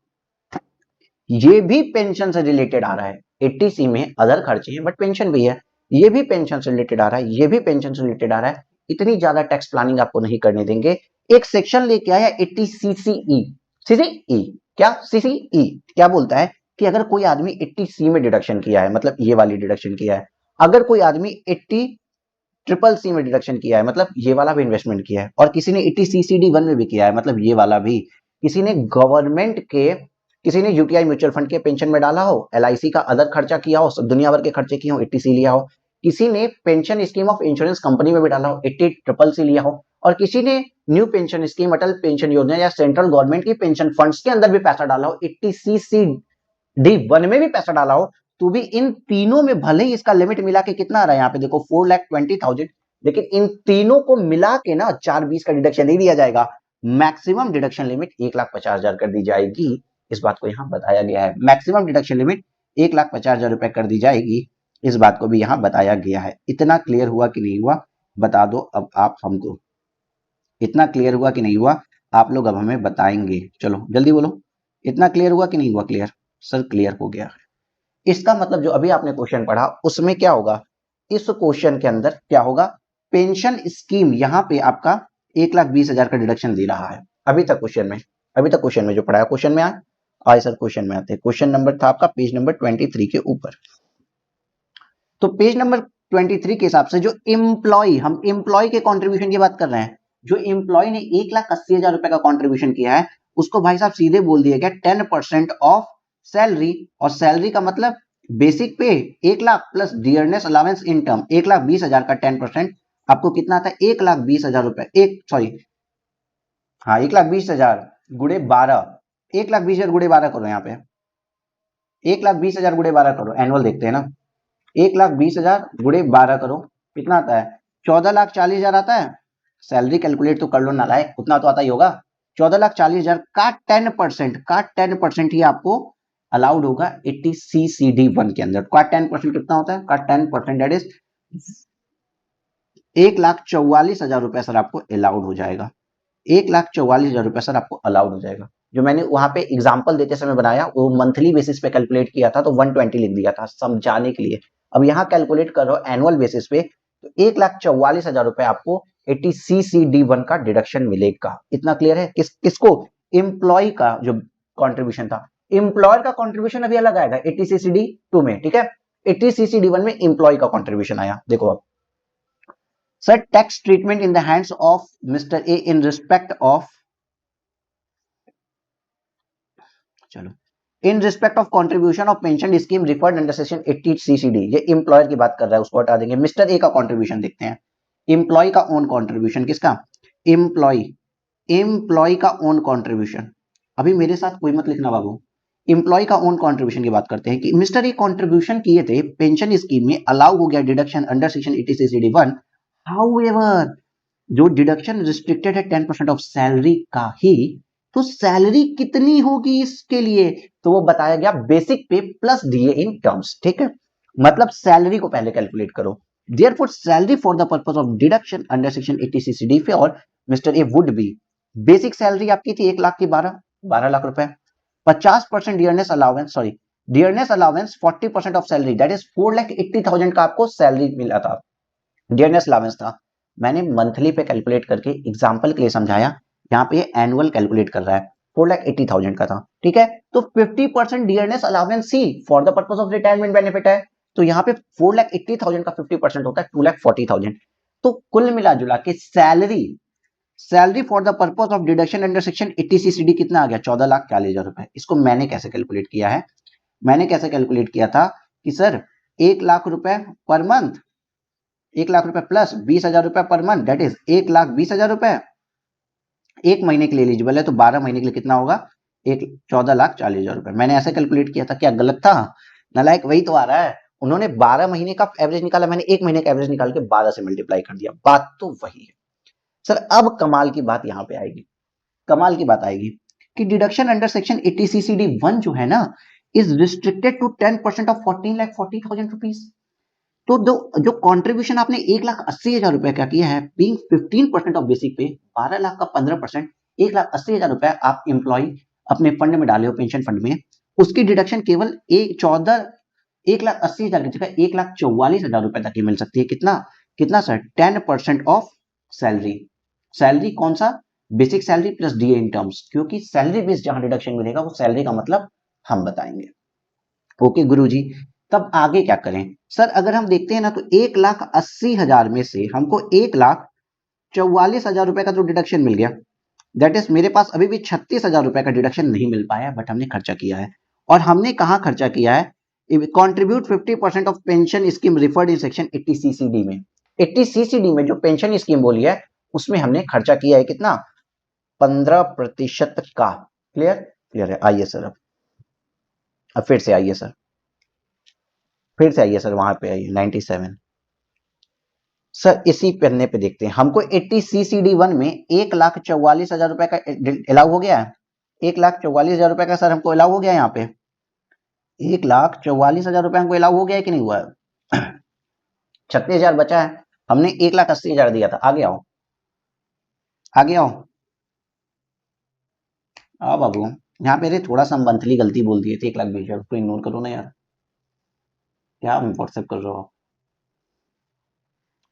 ये भी पेंशन से रिलेटेड आ रहा है। 80C में अदर खर्चे हैं बट पेंशन भी है, ये भी पेंशन से रिलेटेड आ रहा है, ये भी पेंशन से रिलेटेड आ रहा है। इतनी ज्यादा टैक्स प्लानिंग आपको नहीं करने देंगे। एक सेक्शन लेके आया 80CCE, CCE क्या, CCE क्या बोलता है कि अगर कोई आदमी 80C में डिडक्शन किया है, मतलब ये वाली डिडक्शन किया है, अगर कोई आदमी 80CCC में डिडक्शन किया है, मतलब ये वाला भी इन्वेस्टमेंट किया है, और किसी ने 80CCD1 में भी किया है, मतलब ये वाला भी, किसी ने गवर्नमेंट के, किसी ने यूटीआई म्यूचुअल फंड के पेंशन में डाला हो, LIC का अदर खर्चा किया हो, दुनिया भर के खर्चे किए हो, 80C लिया हो, किसी ने pension scheme of insurance company में भी डाला हो, 80CCC लिया हो, और किसी ने new pension scheme Atal pension योजना या सेंट्रल गवर्नमेंट की पेंशन फंड्स के अंदर भी पैसा डाला हो, 80CCD1 में भी पैसा डाला हो, तो भी इन तीनों में भले ही इसका लिमिट मिला के कितना आ रहा है, यहाँ पे देखो 4,20,000, लेकिन इन तीनों को मिला के ना 4,20 का डिडक्शन नहीं दिया जाएगा। मैक्सिमम डिडक्शन लिमिट 1,50,000 कर दी जाएगी। इस बात को यहाँ बताया गया है, मैक्सिमम डिडक्शन लिमिट 1,50,000 रुपए कर दी जाएगी। इस बात को भी यहाँ बताया गया है। इतना क्लियर हुआ कि नहीं हुआ, बता दो अब आप हमको, इतना क्लियर हुआ कि नहीं हुआ, आप लोग अब हमें बताएंगे। चलो जल्दी बोलो, इतना क्लियर हुआ कि नहीं हुआ? क्लियर सर, क्लियर हो गया। इसका मतलब जो अभी आपने क्वेश्चन पढ़ा उसमें क्या होगा, इस क्वेश्चन के अंदर क्या होगा, पेंशन स्कीम यहाँ पे आपका 1,20,000 का डिडक्शन दे रहा है। अभी तक क्वेश्चन में, अभी तक क्वेश्चन में जो पढ़ाया, क्वेश्चन में आए सर, क्वेश्चन में आते हैं। क्वेश्चन नंबर था आपका पेज नंबर 23 के ऊपर। तो पेज नंबर 23 के हिसाब से जो एम्प्लॉय, हम एम्प्लॉय के कॉन्ट्रीब्यूशन की बात कर रहे हैं, जो एम्प्लॉय ने 1,80,000 रुपए का कॉन्ट्रीब्यूशन किया है, उसको भाई साहब सीधे बोल दिया गया 10% ऑफ सैलरी। और सैलरी का मतलब बेसिक पे 1,00,000 plus dearness allowance in term, 1,20,000 का 10% आपको कितना आता है, 1,20,000 रुपए, हाँ 1,20,000 गुड़े 12, 1,20,000 गुड़े 12 करो, यहाँ पे 1,20,000 गुड़े 12 करो, एनुअल देखते हैं ना, 1,20,000 गुड़े 12 करो, कितना आता है, 14,40,000 आता है। सैलरी कैलकुलेट तो कर लो नालायक, उतना तो आता ही होगा। 14,40,000 का 10% ही आपको अलाउड होगा 80CCD1 के अंदर। का 10% कितना होता है, का 10% दैट इज 1,44,000 रुपए सर आपको अलाउड हो जाएगा। 1,44,000 रुपए सर आपको अलाउड हो जाएगा। जो मैंने वहां पे एग्जाम्पल देते समय बनाया वो मंथली बेसिस पे कैलकुलेट किया था, तो 120 लिख दिया था समझाने के लिए। अब यहाँ कैलकुलेट करो एनुअल बेसिस पे, तो 1,44,000 रुपए आपको 80CCD1 का डिडक्शन मिलेगा। इतना क्लियर है? किसको? एम्प्लॉय का जो कॉन्ट्रीब्यूशन था, एम्प्लॉयर का कॉन्ट्रीब्यूशन अभी अलग आएगा 80CCD2 में, ठीक है। 80CCD1 में एम्प्लॉय का कॉन्ट्रीब्यूशन आया। देखो अब sir, tax treatment in the hands of mister A in respect of, चलो, in respect of contribution of pension scheme referred under section 80CCD, ये एम्प्लॉयर की बात कर रहा है, उसको हटा देंगे। मिस्टर ए का कंट्रीब्यूशन देखते हैं। एम्प्लॉय का ओन कंट्रीब्यूशन, किसका? एम्प्लॉय का ओन कंट्रीब्यूशन। अभी मेरे साथ कोई मत लिखना बाबू, एम्प्लॉय का ओन कंट्रीब्यूशन की बात करते हैं कि मिस्टर ए कंट्रीब्यूशन किए थे पेंशन स्कीम में, अलाउ हो गया deduction under section 80CCD1। However जो डिडक्शन रिस्ट्रिक्टेड है 10% ऑफ सैलरी का ही, तो सैलरी कितनी होगी इसके लिए? तो वो बताया गया बेसिक पे प्लस डीए इन टर्म्स, ठीक है। मतलब सैलरी को पहले कैलकुलेट करो। Therefore salary for the purpose of deduction under section 80CCD for mister A would be, basic salary आपकी थी 1 लाख की 12 लाख रुपए, 50% dearness allowance, sorry dearness allowance 40% of salary, that is 4,80,000 का आपको सैलरी मिला था, डियरनेस अलाउंस था। मैंने मंथली पे कैलकुलेट करके एग्जांपल के लिए समझाया, यहाँ पे एनुअल कैलकुलेट कर रहा है, 4,80,000 का था, ठीक है। तो 50% dearness allowance see for the purpose of retirement benefit है, तो यहाँ पे 4,80,000 का 50% होता है 2,40,000। तो कुल मिला जुला के salary for the purpose of deduction under section 80CCD कितना आ गया? 14,40,000 रुपए। इसको मैंने कैसे कैलकुलेट किया है? मैंने कैसे कैलकुलेट किया था कि सर 1 लाख रुपए पर मंथ, 1 लाख रुपए प्लस 20,000 रुपए पर मंथ, दैट इज 1,20,000 रुपए एक महीने के लिए एलिजिबल है, तो 12 महीने के लिए कितना होगा? 14,40,000 रुपए। मैंने ऐसे कैलकुलेट किया था, क्या गलत था? नालायक वही तो आ रहा है। उन्होंने 12 महीने का एवरेज निकाला, मैंने एक महीने का एवरेज निकाल के 12 से मल्टीप्लाई कर दिया, बात तो वही है। सर अब कमाल की बात यहां पे आएगी, कमाल की बात आएगी कि डिडक्शन अंडर सेक्शन 80CCD1 जो है ना, is restricted to 10% of 14,40,000 rupees. तो जो कंट्रीब्यूशन आपने 1,80,000 रुपए का किया है, बीइंग 15% ऑफ बेसिक पे, 12 लाख का 15%, 1,80,000 रुपए आप एम्प्लॉय अपने फंड में डाले हो, पेंशन फंड में, उसकी डिडक्शन केवल 1,80,000 की जगह 1,44,000 रुपए तक ही मिल सकती है। कितना सर? 10% of salary. सैलरी कौन सा? Basic salary plus DA in terms, क्योंकि सैलरी बेस्ड जहां डिडक्शन मिलेगा वो सैलरी का मतलब हम बताएंगे। ओके गुरुजी, तब आगे क्या करें? सर अगर हम देखते हैं ना, तो 1,80,000 में से हमको 1,44,000 रुपए का जो डिडक्शन मिल गया, दैट इज मेरे पास अभी भी 36,000 रुपए का डिडक्शन नहीं मिल पाया, बट हमने खर्चा किया है। और हमने कहाँ खर्चा किया है? Contribute 50% of pension scheme referred in section 80CCD में। 80CCD में जो पेंशन स्कीम बोली है, उसमें हमने खर्चा किया है कितना? 15% का। क्लियर? क्लियर है। आइए सर, अब फिर से आइए सर, फिर से आइए सर, वहां पे आइए 97। सर इसी पन्ने पे देखते हैं, हमको 80CCD1 में 1,44,000 रुपए का अलाउ हो गया है, 1,44,000 रुपए का सर हमको अलाउ हो गया। यहाँ पे 1,44,000 रुपए हमको अलाउ हो गया है कि नहीं हुआ है? 36,000 बचा है, हमने 1,80,000 दिया था। आगे आओ, आगे आओ, आओ बाबू। यहाँ पे थोड़ा सा मंथली गलती बोल दिए थे, 1,20,000, उसको इग्नोर करो ना यार, क्या व्हाट्सएप कर रहे हो?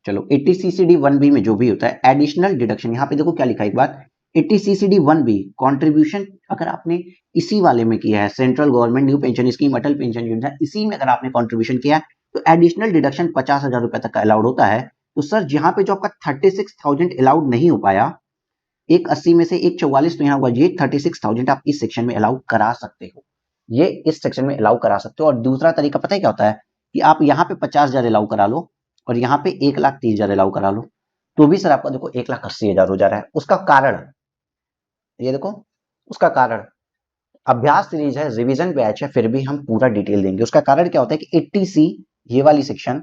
चलो 80CCD1B में जो भी होता है एडिशनल डिडक्शन, यहाँ पे देखो क्या लिखा है एक बात, 80CCD1B कॉन्ट्रीब्यूशन अगर आपने इसी वाले में किया है, central government new pension scheme, Atal pension योजना, इसी में अगर आपने कॉन्ट्रीब्यूशन किया है, तो एडिशनल डिडक्शन 50,000 रुपए तक का अलाउड होता है। तो सर जहां पे जो आपका 36,000 अलाउड नहीं हो पाया, 1,80 में से 1,44, तो यहाँ हुआ ये 36,000 आप इस सेक्शन में अलाउ करा सकते हो, ये इस सेक्शन में अलाउ करा सकते हो। और दूसरा तरीका पता है क्या होता है कि आप यहाँ पे 50,000 अलाउ करा लो और यहाँ पे 1,30,000 अलाउ करा लो, तो भी सर आपका देखो 1,80,000 हो जा रहा है। उसका कारण ये देखो, उसका कारण अभ्यास सीरीज है, रिवीजन बैच है, फिर भी हम पूरा डिटेल देंगे। उसका कारण क्या होता है कि 80C ये वाली सेक्शन,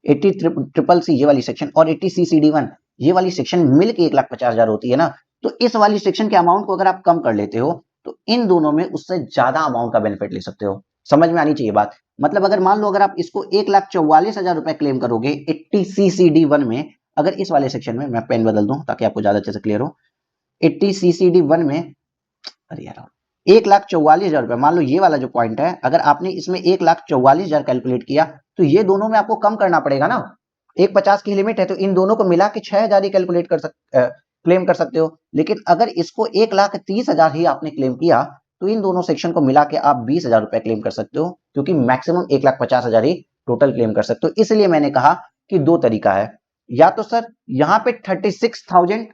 80CCC ये वाली सेक्शन और 80CCD1 ये वाली सेक्शन मिलकर 1,50,000 होती है ना, तो इस वाली सेक्शन के अमाउंट को अगर आप कम कर लेते हो, तो इन दोनों में उससे ज्यादा अमाउंट का बेनिफिट ले सकते हो। समझ में आनी चाहिए बात। मतलब अगर मान लो अगर आप इसको 1,44,000 रुपए क्लेम करोगे 80CCD1 में, अगर इस वाले सेक्शन में, मैं पेन बदल दूं ताकि आपको ज्यादा अच्छे से क्लियर हो, 80CCD1 में, अरे यार 1,44,000 रुपए, मान लो ये वाला जो पॉइंट है, अगर आपने इसमें 1,44,000 कैलकुलेट किया, तो ये दोनों में आपको कम करना पड़ेगा ना, एक 50 की लिमिट है, तो इन दोनों को मिला के 6,000 ही कैलकुलेट क्लेम कर सकते हो। लेकिन अगर इसको 1,30,000 ही आपने क्लेम किया तो इन दोनों सेक्शन को मिला के आप 20,000 रुपए क्लेम कर सकते हो, क्योंकि मैक्सिमम 1,50,000 ही टोटल क्लेम कर सकते हो। इसलिए मैंने कहा कि दो तरीका है, या तो सर यहाँ पे 36,000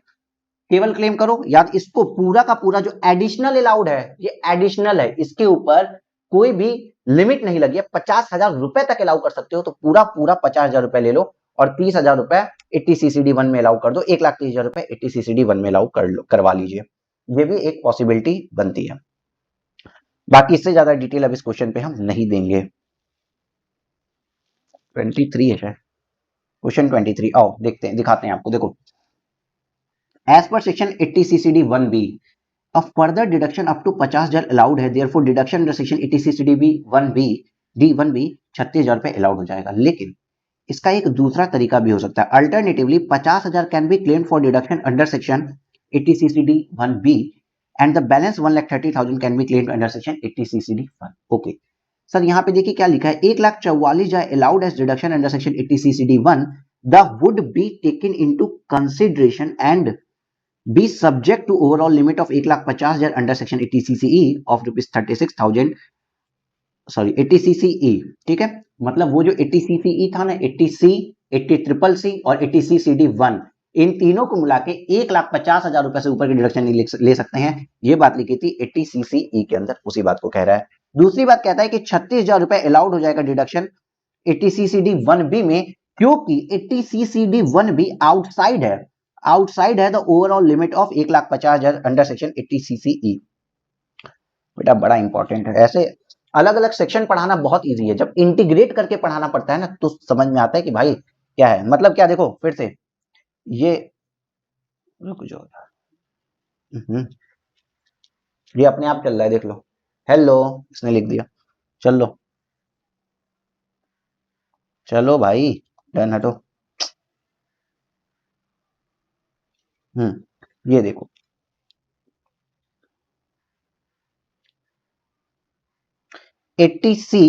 केवल क्लेम करो, या इसको पूरा का पूरा जो एडिशनल अलाउड है, ये एडिशनल है, इसके ऊपर कोई भी लिमिट नहीं लगी है, 50,000 रुपए तक अलाउ कर सकते हो, तो पूरा पूरा 50,000 रुपए ले लो और 30,000 रुपए 80 CCD 1 में अलाउ कर दो, 1,30,000 रुपए 80 CCD 1 में अलाउ करवा लीजिए। ये भी एक पॉसिबिलिटी बनती है। बाकी इससे ज्यादा डिटेल अब इस क्वेश्चन पे हम नहीं देंगे। 23 है शायद क्वेश्चन, 23 आओ देखते हैं, दिखाते हैं आपको। देखो, as per section 80 CCD 1B a further deduction up to 50,000 allowed है, therefore deduction under section 80 CCD 1B D1B 36,000 रुपए अलाउड हो जाएगा। लेकिन इसका एक दूसरा तरीका भी हो सकता है। Alternatively 50,000 can be claim for deduction under section 80 CCD 1B and the balance 1,30,000 can be claim under section 80 CCD 1। Okay sir, यहाँ पे देखिए क्या लिखा है, 1,44,000 allowed as deduction under section 80 CCD 1 the would be taken into consideration and be subject to overall limit of 1,50,000 under section 80 CCE of rupees 36,000, sorry 80 CCE। ठीक है, मतलब वो जो 80 CCE था ना, 80C, 80CCC और 80 CCD 1, इन तीनों को मिला के 1,50,000 रुपए से ऊपर की डिडक्शन नहीं ले सकते हैं। ये बात लिखी थी 80 CCE के अंदर, उसी बात को कह रहा है। दूसरी बात कहता है कि 36,000 रुपए अलाउड हो जाएगा डिडक्शन 80 CCD 1B में, क्योंकि 80 CCD 1B आउटसाइड है the overall limit of 1,50,000 under section 80 CCE। बेटा बड़ा इंपॉर्टेंट है, ऐसे अलग अलग सेक्शन पढ़ाना बहुत इजी है, जब इंटीग्रेट करके पढ़ाना पड़ता है ना तो समझ में आता है कि भाई क्या है, मतलब क्या। देखो फिर से ये रुक जाओ, ये अपने आप चल रहा है, देख लो। हेलो, इसने लिख दिया, चलो चलो भाई, डन हटो। ये देखो, 80C,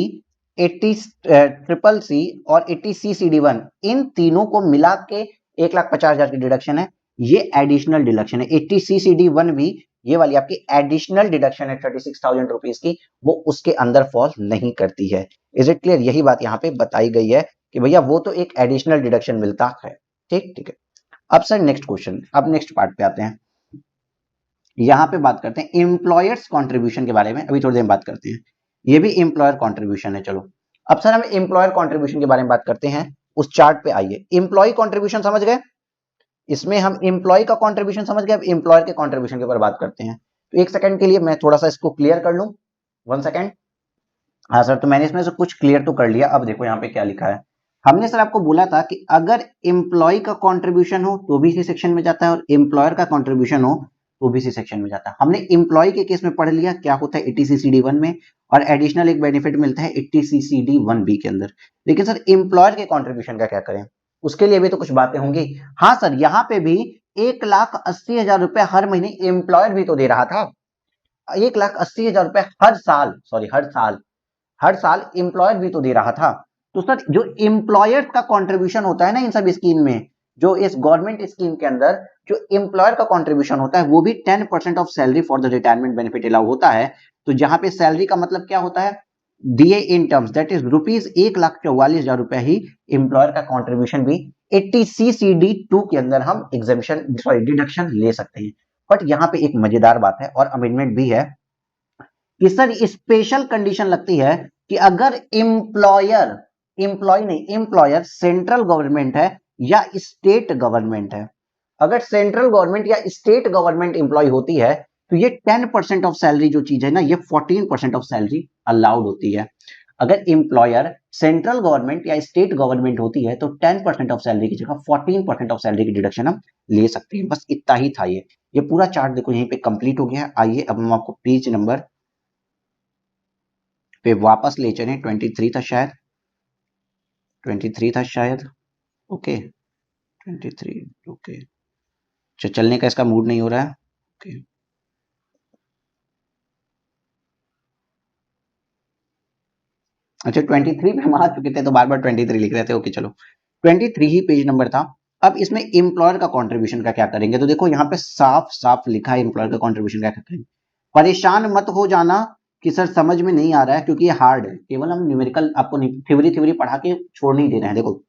80CCC और 80CCD 1, इन तीनों को मिला के 1,50,000 की डिडक्शन है। ये एडिशनल डिडक्शन है। 80CCD 1 भी ये वाली आपकी एडिशनल डिडक्शन है 36,000 रुपीज की, वो उसके अंदर फॉल नहीं करती है। Is it clear? यही बात यहाँ पे बताई गई है कि भैया वो तो एक एडिशनल डिडक्शन मिलता है। ठीक ठीक है। अब सर नेक्स्ट क्वेश्चन, अब नेक्स्ट पार्ट पे आते हैं। यहाँ पे बात करते हैं एम्प्लॉयर्स कॉन्ट्रीब्यूशन के बारे में, अभी थोड़ी देर बात करते हैं। ये भी एम्प्लॉयर कॉन्ट्रीब्यूशन है। चलो अब सर हम एम्प्लॉयर कॉन्ट्रीब्यूशन के बारे में बात करते हैं। उस चार्ट पे आइए, एम्प्लॉय कॉन्ट्रीब्यूशन समझ गए, इसमें हम एम्प्लॉय का कॉन्ट्रीब्यूशन समझ गए। अब एम्प्लॉयर के कॉन्ट्रीब्यूशन के ऊपर बात करते हैं। तो एक सेकंड के लिए मैं थोड़ा सा इसको क्लियर कर लूं, 1 सेकंड। हाँ सर, तो मैंने इसमें से कुछ क्लियर तो कर लिया। अब देखो यहाँ पे क्या लिखा है। हमने सर आपको बोला था कि अगर एम्प्लॉय का कंट्रीब्यूशन हो तो भी इसी सेक्शन में जाता है, और एम्प्लॉयर का कंट्रीब्यूशन हो तो भी इसी सेक्शन में जाता है। हमने एम्प्लॉय के केस में पढ़ लिया क्या होता है 80 CCD 1 में, और एडिशनल एक बेनिफिट मिलता है 80 CCD 1B के अंदर। लेकिन सर एम्प्लॉयर के कॉन्ट्रीब्यूशन का क्या करें, उसके लिए भी तो कुछ बातें होंगी। हाँ सर, यहाँ पे भी 1,80,000 रुपए हर महीने एम्प्लॉयर भी तो दे रहा था। 1,80,000 रुपए हर साल, सॉरी हर साल एम्प्लॉयर भी तो दे रहा था। तो सर जो एम्प्लॉयर का कंट्रीब्यूशन होता है ना इन सब स्कीम में, जो इस गवर्नमेंट स्कीम के अंदर जो एम्प्लॉयर का कंट्रीब्यूशन होता है, वो भी 10% of salary for the retirement benefit allow होता है। तो जहां पे सैलरी का मतलब क्या होता है, दिए in terms, that is rupees 1,44,000 रुपए ही एम्प्लॉयर का कंट्रीब्यूशन भी 80 CCD 2 के अंदर हम एग्जामिशन सॉरी डिडक्शन ले सकते हैं। बट यहाँ पे एक मजेदार बात है और अमेंडमेंट भी है कि सर स्पेशल कंडीशन लगती है कि अगर एम्प्लॉयर, एम्प्लॉय नहीं, एम्प्लॉयर सेंट्रल गवर्नमेंट है या स्टेट गवर्नमेंट है। अगर सेंट्रल गवर्नमेंट या स्टेट गवर्नमेंट एम्प्लॉय होती है तो ये 10% ऑफ सैलरी जो चीज है ना, ये 14% ऑफ सैलरी अलाउड होती है। अगर एम्प्लॉयर सेंट्रल गवर्नमेंट या स्टेट गवर्नमेंट होती है तो 10% ऑफ सैलरी की जगह 14% ऑफ सैलरी की डिडक्शन हम ले सकते हैं। बस इतना ही था ये पूरा चार्ट देखो यहीं पे कंप्लीट हो गया है। आइए अब हम आपको पेज नंबर पे वापस ले चले। 23 था शायद, 23 था शायद। Okay 23, okay. चलने का इसका मूड नहीं हो रहा है। ओके अच्छा, 23 पे हम आ चुके थे तो बार बार 23 लिख रहे थे। ओके चलो 23 ही पेज नंबर था। अब इसमें एम्प्लॉयर का कंट्रीब्यूशन का क्या करेंगे, तो देखो यहाँ पे साफ साफ लिखा है एम्प्लॉयर का कंट्रीब्यूशन क्या करेंगे। परेशान मत हो जाना कि सर समझ में नहीं आ रहा है, क्योंकि ये हार्ड है, केवल हम न्यूमेरिकल आपको थ्योरी पढ़ा के छोड़ नहीं दे रहे हैं। देखो,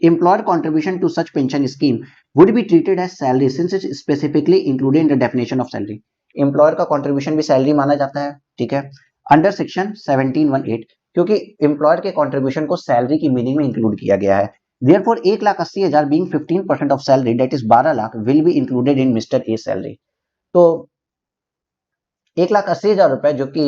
employer contribution to such pension scheme would be treated as salary since it specifically included in the definition of salary. Employer का कंट्रीब्यूशन भी सैलरी माना जाता है, ठीक है, अंडर सेक्शन 1718, क्योंकि एम्प्लॉयर के कंट्रीब्यूशन को सैलरी की मीनिंग में इंक्लूड किया गया है। Therefore 1,80,000 being 15% of salary, that is 12 lakh will be included in Mr. A salary। तो 1,80,000 रुपए जो कि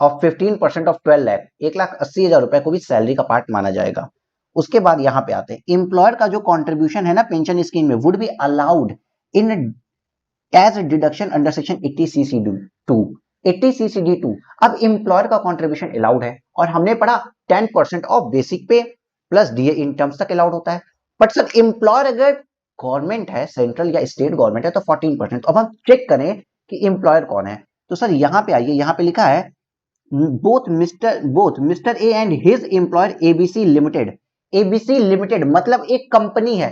ऑफ 15% ऑफ 12 लाख, 1,80,000 रुपए को भी सैलरी का पार्ट माना जाएगा। उसके बाद यहाँ पे आते हैं एम्प्लॉयर का जो कंट्रीब्यूशन है ना पेंशन स्कीम में, would be allowed in as deduction under section 80 CCD2। 80 CCD2। अब एम्प्लॉयर का कंट्रीब्यूशन अलाउड है, और हमने पढ़ा 10% ऑफ बेसिक पे प्लस डीए इन टर्म्स तक अलाउड होता है। बट सर एम्प्लॉयर अगर गवर्नमेंट है, सेंट्रल या स्टेट गवर्नमेंट है, तो 14%। अब हम चेक करें कि एम्प्लॉयर कौन है, तो सर यहाँ पे आइए, यहाँ पे लिखा है both mister A and his employer ABC limited. ABC limited मतलब एक कंपनी है,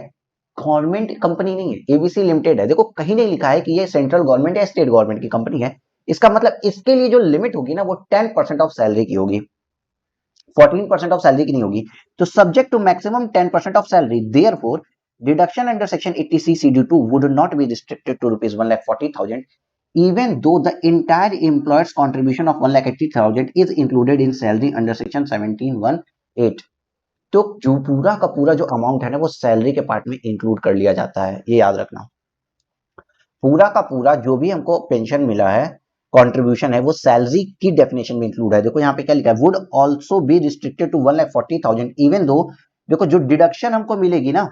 गवर्नमेंट कंपनी नहीं है, एबीसी लिमिटेड है। देखो कहीं नहीं लिखा है कि ये सेंट्रल गवर्नमेंट या स्टेट गवर्नमेंट की कंपनी है। इसका मतलब इसके लिए जो लिमिट होगी ना वो 10% ऑफ सैलरी की होगी, 14% ऑफ सैलरी की नहीं होगी। तो subject to maximum 10% of salary, therefore deduction under section 80 CCD2 would not be restricted to ₹1,40,000 even though the entire employer's contribution of 1,80,000 is included in salary under section 1718। तो जो पूरा का पूरा जो अमाउंट है ना वो सैलरी के पार्ट में इंक्लूड कर लिया जाता है, ये याद रखना। पूरा का पूरा जो भी हमको पेंशन मिला है, कंट्रीब्यूशन है, वो सैलरी की डेफिनेशन में इंक्लूड है। देखो यहाँ पे क्या लिखा है, would also be restricted to 1,40,000 even though. देखो जो डिडक्शन हमको मिलेगी ना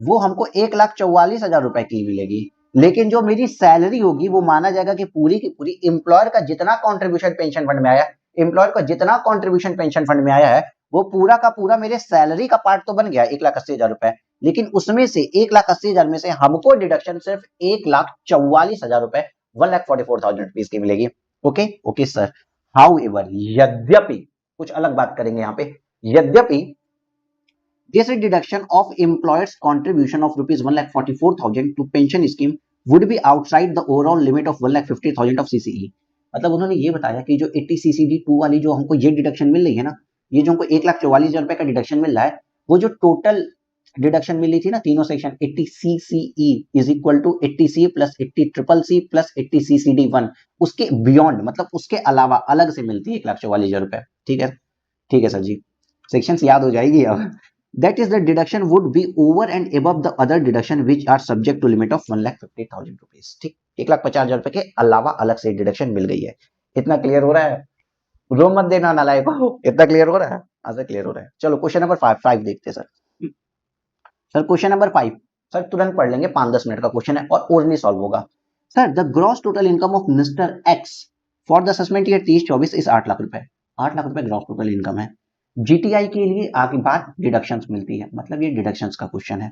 वो हमको 1,44,000 रुपए की मिलेगी, लेकिन जो मेरी सैलरी होगी वो माना जाएगा कि पूरी की पूरी एम्प्लॉयर का जितना कंट्रीब्यूशन पेंशन फंड में आया, एम्प्लॉयर का जितना कंट्रीब्यूशन पेंशन फंड में आया है वो पूरा का पूरा मेरे सैलरी का पार्ट तो बन गया 1,80,000 रुपए, लेकिन उसमें से 1,80,000 में से हमको डिडक्शन सिर्फ 1,44,000 रुपए, 1,44,000 रुपीज की मिलेगी। Okay okay sir. How ever, यद्यपि कुछ अलग बात करेंगे यहाँ पे, यद्यपि this deduction of employer's contribution of rupees 1,44,000 to pension scheme would be outside the overall limit of 1,50,000 of CCE। मतलब उन्होंने ये बताया कि जो 80 CCD2 वाली जो हमको ये डिडक्शन मिल रही है ना, ये जो हमको 1,44,000 रुपए का डिडक्शन मिल रहा है, वो जो टोटल डिडक्शन मिली थी ना तीनों section 80 CCE is equal to 80C plus 80 CCC plus 80 CCD1, उसके बियॉन्ड मतलब उसके अलावा अलग से मिलती है 1,44,000 रुपए। ठीक है सर जी, सेक्शंस याद हो जाएगी अब। That is the deduction would be over and above the other deduction which are subject to limit of 1,50,000 rupees। ठीक, 1,50,000 रुपए के अलावा अलग से डिडक्शन मिल गई है। इतना क्लियर हो रहा है? रो मत देना नालायक को, इतना क्लियर हो रहा है? आजा क्लियर हो रहा है। चलो क्वेश्चन नंबर 5 देखते हैं sir. Sir question number 5 sir तुरंत पढ़ लेंगे, 5-10 मिनट का क्वेश्चन है और ओरली सॉल्व होगा। Sir the gross total income of mister x for the assessment year 23-24 इस 8 लाख रुपए। 8 लाख रुपए ग्रॉस टोटल इनकम है। जीटीआई के लिए आगे बात डिडक्शंस मिलती है, मतलब ये डिडक्शंस का क्वेश्चन है।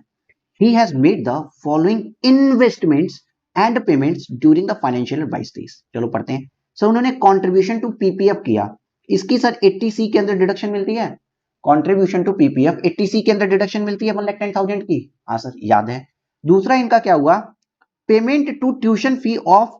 He has made the following investments and payments during the financial 22-23। चलो पढ़ते हैं। सर उन्होंने कंट्रीब्यूशन टू पीपीएफ किया, इसकी सर 80C के अंदर डिडक्शन मिलती है। कंट्रीब्यूशन टू पीपीएफ 80C के अंदर डिडक्शन मिलती है 1,10,000 की। हाँ सर याद है। दूसरा इनका क्या हुआ, payment to tuition fee of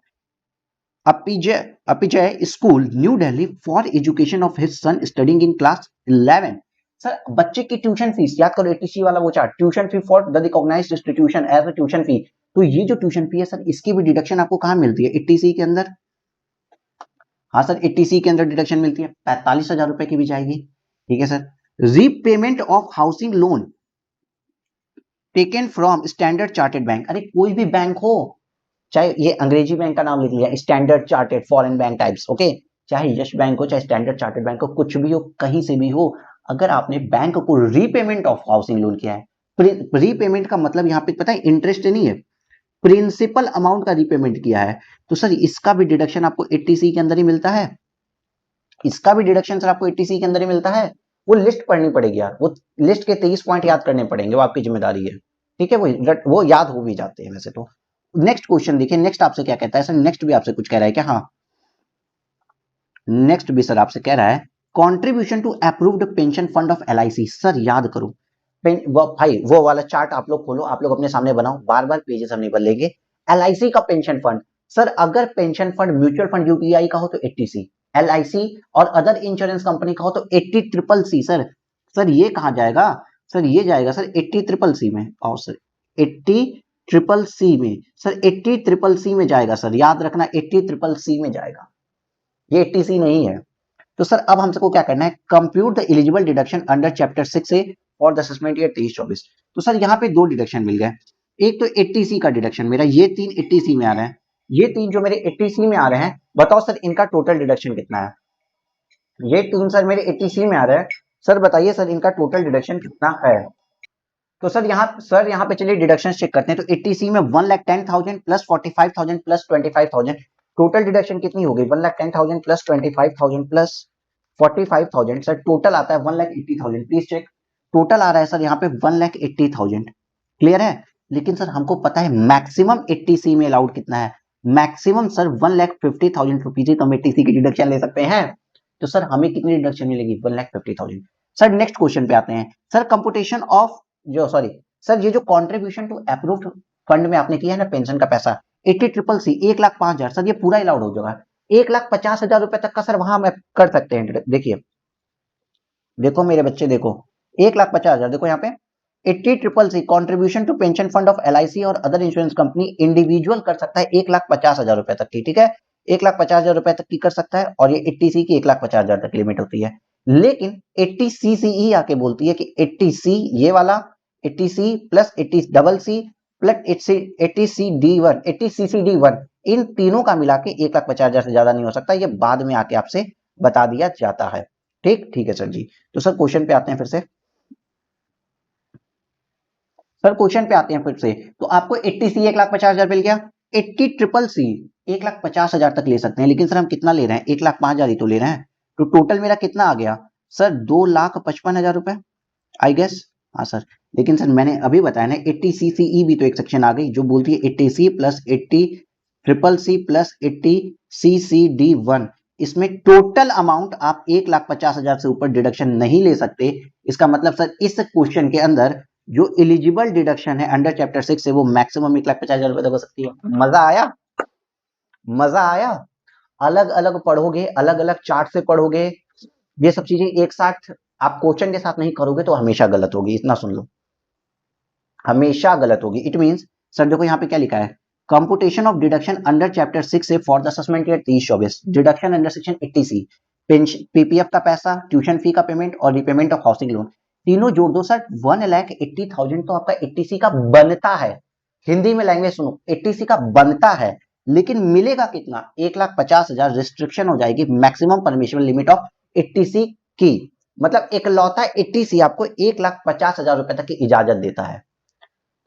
Apeejay school new Delhi for education of his son studying in class 11। Sir बच्चे की ट्यूशन फीस याद करो, 80C वाला वो chart, tuition fee for the recognised institution as a tuition fee. तो ये जो ट्यूशन फी है सर इसकी भी डिडक्शन आपको कहां मिलती है, 80C के अंदर। हाँ सर 80C के अंदर डिडक्शन मिलती है, 45,000 रुपए की भी जाएगी। ठीक है sir. Repayment of housing loan taken from standard chartered bank. अरे कोई भी बैंक हो, चाहे ये अंग्रेजी बैंक का नाम लिख लिया standard chartered foreign bank types, okay, चाहे यश बैंक हो चाहे स्टैंडर्ड चार्टेड बैंक हो, कुछ भी हो कहीं से भी हो, अगर आपने बैंक को रीपेमेंट ऑफ हाउसिंग लोन किया है, रीपेमेंट का मतलब यहाँ पे पता है इंटरेस्ट नहीं है, प्रिंसिपल अमाउंट का रीपेमेंट किया है, तो सर इसका भी डिडक्शन आपको 80C के अंदर ही मिलता है। इसका भी डिडक्शन सर आपको 80C के अंदर ही मिलता है। वो लिस्ट पढ़नी पड़ेगी यार, वो लिस्ट के 23 पॉइंट याद करने पड़ेंगे, वो आपकी जिम्मेदारी है। ठीक है, वो याद हो भी जाते हैं वैसे तो। नेक्स्ट क्वेश्चन देखिए, नेक्स्ट आपसे क्या कहता है सर, नेक्स्ट भी आपसे कुछ कह रहा है क्या? हाँ नेक्स्ट भी सर आपसे कह रहा है contribution to approved pension fund of LIC। Sir याद करो भाई वो वाला चार्ट आप लोग खोलो, आप लोग अपने सामने बनाओ, बार बार पेजेस हम नहीं बदलेंगे। एलआईसी का पेंशन फंड, सर अगर pension fund mutual fund UTI का हो तो 80C, एलआईसी और अदर इंश्योरेंस कंपनी का हो तो 80CCC। सर सर ये कहाँ जाएगा, सर ये जाएगा सर 80CCC में, और सर 80CCC में, सर 80CCC में जाएगा सर, याद रखना 80CCC में जाएगा, ये 80C नहीं है। तो सर अब हमको क्या करना है, compute the eligible deduction under chapter 6 ए और द असेसमेंट ईयर 23-24। तो सर यहाँ पे दो डिडक्शन मिल गए, एक तो 80C का डिडक्शन, मेरा ये तीन 80C में आ रहे हैं, ये तीन जो मेरे 80C में आ रहे हैं, बताओ सर इनका टोटल डिडक्शन कितना है। ये तीन सर मेरे 80C में आ रहे हैं, सर बताइए सर इनका टोटल डिडक्शन कितना है। तो सर यहाँ पे चलिए डिडक्शन चेक करते हैं। तो 80C में 1,10,000 प्लस 45,000 प्लस 25,000, टोटल डिडक्शन कितनी हो गई, 1,10,000 प्लस 25,000 प्लस 45,000, सर टोटल आता है 1,80,000। प्लीज चेक, टोटल आ रहा है सर यहाँ पे 1,80,000। क्लियर है, लेकिन सर हमको पता है मैक्सिमम 80C में अलाउड कितना है, मैक्सिमम सर 1,50,000 रुपीज ही तो हम 80C की डिडक्शन ले सकते हैं। तो सर हमें कितनी डिडक्शन मिलेगी, 1,50,000। सर नेक्स्ट क्वेश्चन पे आते हैं। सर कंपुटेशन ऑफ जो सॉरी सर ये जो कंट्रीब्यूशन टू अप्रूव्ड फंड में आपने किया है ना पेंशन का पैसा 80CCC 1,05,000, सर ये पूरा अलाउड हो जाएगा। 1,50,000 रुपए तक का सर वहां हम कर सकते हैं। देखिए देखो मेरे बच्चे देखो, 1,50,000 देखो यहाँ पे 80CCC contribution to pension fund of LIC और अदर इंश्योरेंस कंपनी इंडिविजुअल कर सकता है 1,50,000 रुपए तक की, ठीक है, 1,50,000 रुपए तक की कर सकता है, और ये 80C की 1,50,000 तक लिमिट होती है। लेकिन 80CCE आके बोलती है कि 80C ये वाला 80C plus 80CC plus 80CD1 80CCD1 इन तीनों का मिला के 1,50,000 से ज्यादा नहीं हो सकता, ये बाद में आके आपसे बता दिया जाता है। ठीक ठीक है सर जी। तो सर क्वेश्चन पे आते हैं फिर से, सर क्वेश्चन पे आते हैं फिर से। तो आपको 80C 1,50,000 मिल गया, 80CCC 1,50,000 तक ले सकते हैं, लेकिन सर हम कितना ले रहे हैं, 1,05,000 ही तो ले रहे हैं। तो टोटल मेरा कितना आ गया सर, 2,55,000 रुपए आई गेस। हाँ सर, लेकिन सर मैंने अभी बताया ना 80CCE भी तो एक सेक्शन आ गई जो बोलती है 80C plus 80CCC plus 80CCD1, इसमें टोटल अमाउंट आप 1,50,000 से ऊपर डिडक्शन नहीं ले सकते। इसका मतलब सर इस क्वेश्चन के अंदर जो एलिजिबल डिडक्शन है अंडर चैप्टर 6 से वो मैक्सिमम 1,50,000 रुपए तक हो सकती है। मजा आया, मजा आया। अलग अलग पढ़ोगे, अलग अलग चार्ट से पढ़ोगे, ये सब चीजें एक साथ आप क्वेश्चन के साथ नहीं करोगे तो हमेशा गलत होगी, इतना सुन लो, हमेशा गलत होगी। इट मींस सर देखो यहाँ पे क्या लिखा है, computation of deduction under chapter 6 से for the assessment year 23-24, deduction under section 80C, PPF का पैसा, ट्यूशन फी का पेमेंट और रिपेमेंट ऑफ हाउसिंग लोन, तीनों जोड़ दो सर 1,80,000 तो आपका 80C का बनता है। हिंदी में लैंग्वेज सुनो, 80C का बनता है, लेकिन मिलेगा कितना, 1,50,000 रिस्ट्रिक्शन हो जाएगी maximum permission limit of 80C की, मतलब इकलौता 80C आपको 1,50,000 रुपए तक की इजाजत देता है।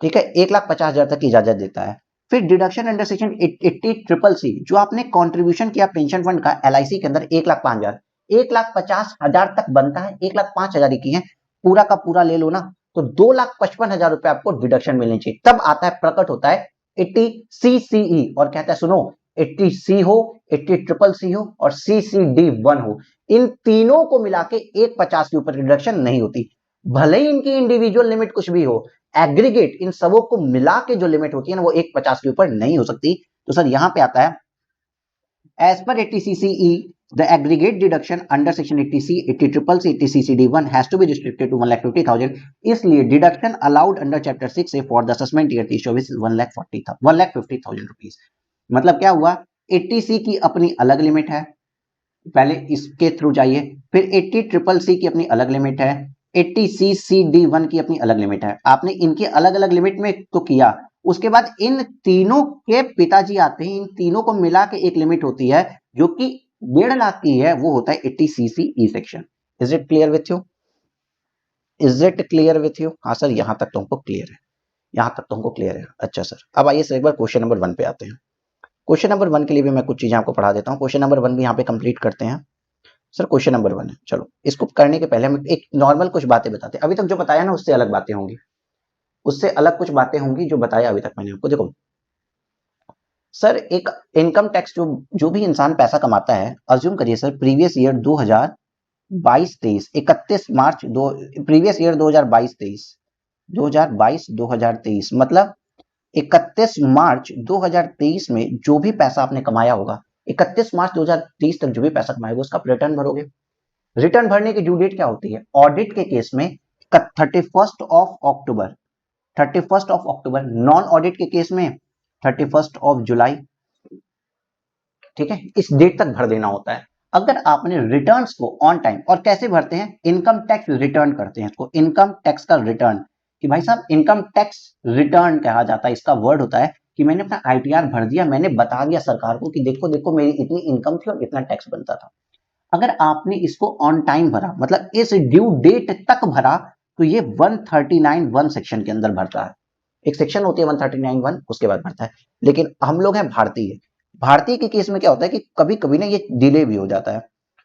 ठीक है, 1,50,000 तक की इजाजत देता है। फिर डिडक्शन अंडर सेक्शन 80CCC जो आपने कंट्रीब्यूशन किया पेंशन फंड का एलआईसी के अंदर 1,05,000, 1,50,000 तक बनता है, 1,05,000 ही की है, पूरा का पूरा ले लो ना, तो 2,55,000 रुपए आपको डिडक्शन मिलनी चाहिए। तब आता है, प्रकट होता है 80CCE और कहता है सुनो 80C हो, 80CCC हो और CCD1 हो, इन तीनों को मिला के 1,50 के ऊपर डिडक्शन नहीं होती। भले ही इनकी इंडिविजुअल लिमिट कुछ भी हो, एग्रीगेट इन सबों को मिला के जो लिमिट होती है ना वो 1,50 के ऊपर नहीं हो सकती। तो सर यहां पे आता है as per 80CCE the aggregate deduction under section 80C 80CCC 80CCD1 has to be restricted to 1,50,000, इसलिए डिडक्शन अलाउड अंडर चैप्टर 6 से for the assessment year 23-24 1,50,000 rupees. मतलब क्या हुआ, 80C की अपनी अलग लिमिट है, पहले इसके थ्रू जाइए, फिर 80CCC की अपनी अलग लिमिट है, 80CCD1 की अपनी अलग लिमिट है। आपने इनकी अलग अलग लिमिट में तो किया, उसके बाद इन तीनों के पिताजी आते हैं, इन तीनों को मिला के एक लिमिट होती है जो कि 1.5 लाख की है, वो होता है 80CCE section. Is it clear with you, is it clear with you? हाँ सर यहां तक तो हमको क्लियर है, यहां तक तो हमको क्लियर है। अच्छा सर, अब आइए सर एक बार क्वेश्चन नंबर 1 पे आते हैं। क्वेश्चन नंबर 1 के लिए भी मैं कुछ चीजें आपको पढ़ा देता हूँ, क्वेश्चन नंबर 1 भी यहाँ पे कंप्लीट करते हैं। सर क्वेश्चन नंबर 1 है, चलो इसको करने के पहले हम एक नॉर्मल कुछ बातें बताते हैं। अभी तक जो बताया ना उससे अलग बातें होंगी, उससे अलग कुछ बातें होंगी जो बताया अभी तक मैंने आपको। देखो सर एक इनकम टैक्स जो भी इंसान पैसा कमाता है, अज्यूम करिए सर प्रीवियस ईयर 2022-23 31 मार्च दो प्रीवियस ईयर 2022-23 2022-2023 मतलब 31 मार्च 2023 में जो भी पैसा आपने कमाया होगा, 31 मार्च 2023 तक जो भी पैसा कमाया होगा उसका आप रिटर्न भरोगे। रिटर्न भरने की ड्यू डेट क्या होती है ऑडिट के केस में? 31 ऑफ अक्टूबर। नॉन ऑडिट के केस में 31 जुलाई। ठीक है, इस डेट तक भर देना होता है। अगर आपने रिटर्न्स को ऑन टाइम, और कैसे भरते हैं, इनकम टैक्स रिटर्न करते हैं इसको, इनकम टैक्स का रिटर्न, कि भाई साहब इनकम टैक्स रिटर्न कहा जाता है, इसका वर्ड होता है कि मैंने अपना आईटीआर भर दिया, मैंने बता दिया सरकार को कि देखो देखो मेरी इतनी इनकम थी और इतना टैक्स बनता था। अगर आपने इसको ऑन टाइम भरा, मतलब इस ड्यू डेट तक भरा, तो ये 139(1) सेक्शन के अंदर भरता है। एक सेक्शन होती है 139(1), उसके बाद भरता है। लेकिन हम लोग हैं भारतीय, भारतीय के केस में क्या होता है कि कभी कभी ना ये डिले भी हो जाता है,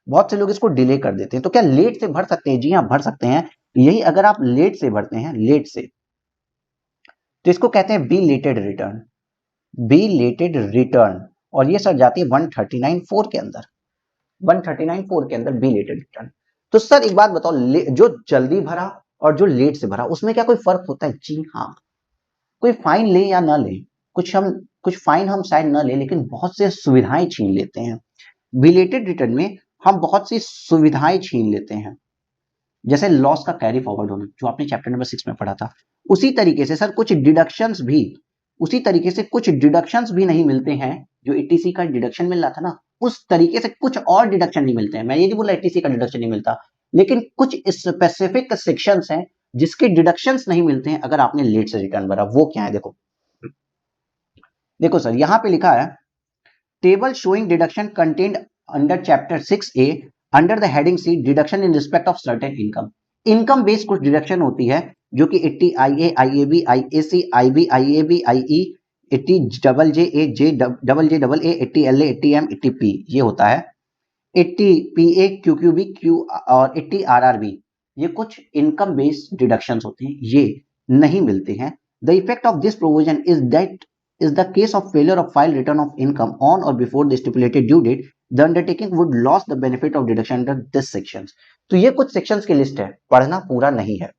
बहुत से लोग इसको डिले कर देते हैं। तो क्या लेट से भर सकते हैं? जी हाँ, भर सकते हैं। यही अगर आप लेट से भरते हैं, लेट से, तो इसको कहते हैं बी लेटेड रिटर्न, बी लेटेड रिटर्न। और ये सर जाती है 139(4) के अंदर, 139(4) के अंदर बी लेटेड रिटर्न। तो सर एक बात बताओ, जो जल्दी भरा और जो लेट से भरा उसमें क्या कोई फर्क होता है? जी हाँ, कोई फाइन ले या ना ले, कुछ फाइन हम शायद ना ले, लेकिन बहुत से सुविधाएं छीन लेते हैं। बिलेटेड रिटर्न में हम बहुत सी सुविधाएं छीन लेते हैं, जैसे लॉस का कैरी फॉरवर्ड होना, जो आपने चैप्टर नंबर 6 में पढ़ा था। उसी तरीके से सर कुछ डिडक्शंस भी, उसी तरीके से कुछ डिडक्शंस भी नहीं मिलते हैं, जो ईटीसी का डिडक्शन मिल रहा था ना, उस तरीके से कुछ और डिडक्शन नहीं मिलते हैं। मैं ये नहीं बोला ईटीसी का डिडक्शन नहीं मिलता, लेकिन कुछ स्पेसिफिक सेक्शंस हैं जिसके डिडक्शंस नहीं मिलते हैं अगर आपने लेट से रिटर्न भरा। वो क्या है? देखो देखो सर, यहां पे लिखा है table showing deduction contained under chapter 6A under the heading C deduction in respect of certain income. Income based कुछ डिडक्शन होती है जो कि 80 IA, IAB, IAC, IB, IAB, IE, 80 double J A, double A, 80 LA, 80 M, 80 P ये होता है, 80 PA, QQB, Q और 80 RRB। ये कुछ इनकम बेस्ड डिडक्शंस होते हैं, ये नहीं मिलते हैं। The effect of this provision is that is the case of failure of file return of income on or before the stipulated due date, the undertaking would lose the benefit of deduction under this sections। तो ये कुछ sections की list है, पढ़ना पूरा नहीं है,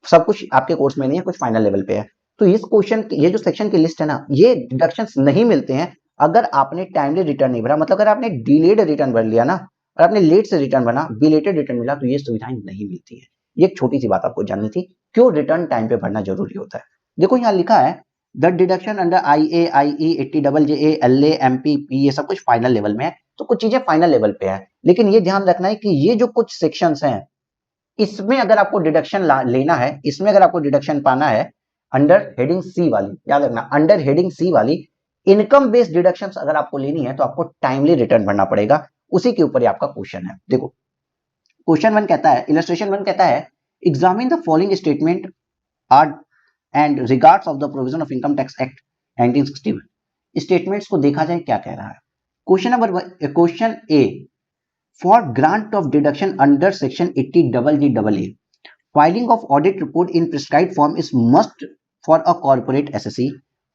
सब कुछ आपके कोर्स में नहीं है, कुछ फाइनल लेवल पे है। तो इस क्वेश्चन, ये जो सेक्शन की लिस्ट है ना, ये डिडक्शंस नहीं मिलते हैं अगर आपने टाइमली रिटर्न नहीं भरा। मतलब अगर आपने डिलेड रिटर्न भर लिया ना, और आपने लेट से रिटर्न भरा, बिलेटेड रिटर्न मिला, तो ये सुविधाएं नहीं मिलती है। ये एक छोटी सी बात आपको जाननी थी, क्यों रिटर्न टाइम पे भरना जरूरी होता है। देखो यहाँ लिखा है the deduction under IA, IE, 80 double JA, LA, MP, P ये सब कुछ फाइनल लेवल में है, तो कुछ चीजें फाइनल लेवल पे है। लेकिन ये ध्यान रखना है कि ये जो कुछ सेक्शंस हैं, इसमें अगर आपको डिडक्शन लेना है, इसमें अगर आपको डिडक्शन पाना है, अंडर हेडिंग सी वाली, याद रखना, अंडर हेडिंग सी वाली इनकम बेस्ड डिडक्शंस अगर आपको लेनी है तो आपको टाइमली रिटर्न भरना पड़ेगा। उसी के ऊपर आपका क्वेश्चन है। देखो क्वेश्चन 1 कहता है, इलस्ट्रेशन 1 कहता है examine the following statement are and regards of the provision of income tax act 1961। Statements को देखा जाए क्या कह रहा है। Question number, question A, for grant of deduction under section 80 double JAA, filing of audit report in prescribed form is must for a corporate SSE.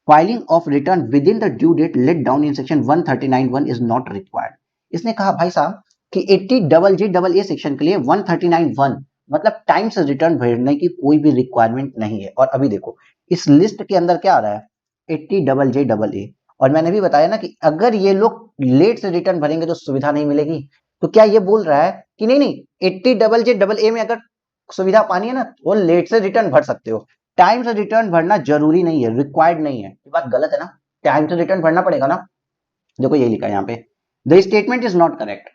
Filing of return within the due date laid down in section 139(1) is not required। इसने कहा भाई साहब कि 80 double JAA section के लिए 139(1) मतलब time से return भरने की कोई भी रिक्वायरमेंट नहीं है। और अभी देखो इस लिस्ट के अंदर क्या आ रहा है, 80 डबल JAA। और मैंने भी बताया ना कि अगर ये लोग लेट से रिटर्न भरेंगे तो सुविधा नहीं मिलेगी। तो क्या ये बोल रहा है कि नहीं नहीं, 80 डबल JAA में अगर सुविधा पानी है ना, वो लेट से रिटर्न भर सकते हो, टाइम से रिटर्न भरना जरूरी नहीं है, रिक्वायर्ड नहीं है। ये बात गलत है ना, टाइम से रिटर्न भरना पड़ेगा ना। देखो ये लिखा है यहाँ पे, the statement is not correct.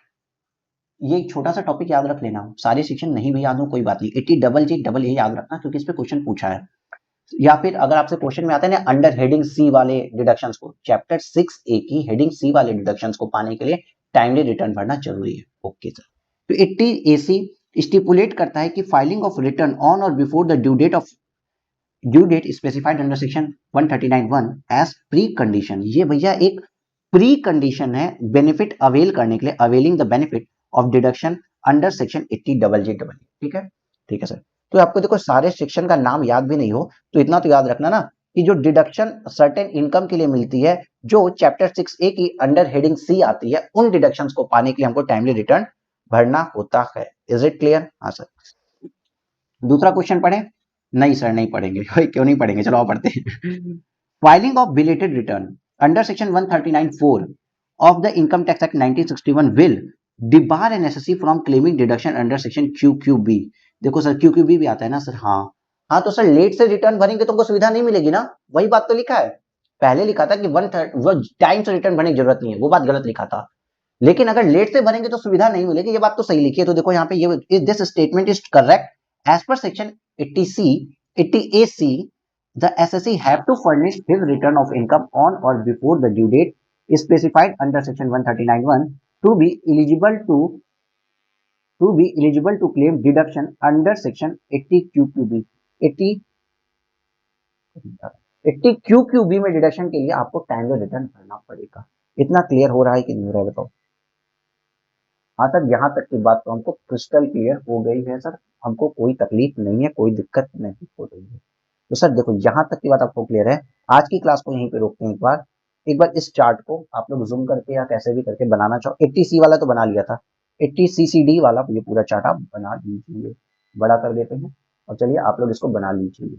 ये एक छोटा सा टॉपिक याद रख लेना, सारे सेक्शन नहीं भी याद हो कोई बात नहीं, 80 डबल JAA याद रखना क्योंकि इस पे क्वेश्चन पूछा है। या फिर अगर आपसे क्वेश्चन में आता है ना अंडर हेडिंग सी वाले डिडक्शंस को, चैप्टर 6A की हेडिंग सी वाले डिडक्शंस को पाने के लिए टाइमली रिटर्न भरना जरूरी है। ओके सर, तो 80AC स्टिपुलेट करता है कि filing of return on or before the due date specified under section 139(1) as precondition. ये भैया एक प्री कंडीशन है बेनिफिट अवेल करने के लिए, availing the benefit of deduction under section 80 double JAA। ठीक है, ठीक है सर। तो आपको देखो सारे सेक्शन का नाम याद भी नहीं हो तो इतना तो याद रखना ना कि जो डिडक्शन सर्टेन इनकम के लिए मिलती है, जो चैप्टर 6A की अंडर हेडिंग सी आती है, उन डिडक्शंस को पाने के लिए हमको टाइमली रिटर्न भरना होता है। Is it clear? हाँ सर। दूसरा क्वेश्चन पढ़े, नहीं सर नहीं पढ़ेंगे। क्यों नहीं पढ़ेंगे, चलो आप पढ़ते हैं। Filing of belated return under section 139(4) of the Income Tax Act 1961 will debar an SSC from claiming deduction under section QQB। देखो सर QQB भी आता है ना सर, हाँ हाँ, तो सर लेट से रिटर्न भरेंगे तो उनको सुविधा नहीं मिलेगी ना, वही बात तो लिखा है। पहले लिखा था कि वो टाइम से रिटर्न भरने की जरूरत नहीं है, वो बात गलत लिखा था। लेकिन अगर लेट से भरेंगे तो सुविधा नहीं मिलेगी, ये बात तो सही लिखी है। तो देखो यहाँ पे ये this statement is correct as per section 80C 80AC। the SSC have to furnish his return of income on or before the due date specified under section 139(1) to be eligible to claim deduction under section 80 QQB 80 80 QQB में deduction के लिए आपको time में return भरना पड़ेगा। इतना clear हो रहा है कि नहीं हो रहा है बताओ। हाँ सर, यहाँ तक की बात तो हमको क्रिस्टल क्लियर हो गई है सर, हमको कोई तकलीफ नहीं है, कोई दिक्कत नहीं हो रही है। तो सर देखो यहाँ तक की बात आपको क्लियर है। आज की क्लास को यहीं पे रोकते हैं। एक बार इस चार्ट को आप लोग जूम करके या कैसे भी करके बनाना चाहो। 80C वाला तो बना लिया था, 80CCD वाला ये पूरा चार्ट आप बना लीजिए। बड़ा कर देते हैं और चलिए आप लोग इसको बना लीजिए।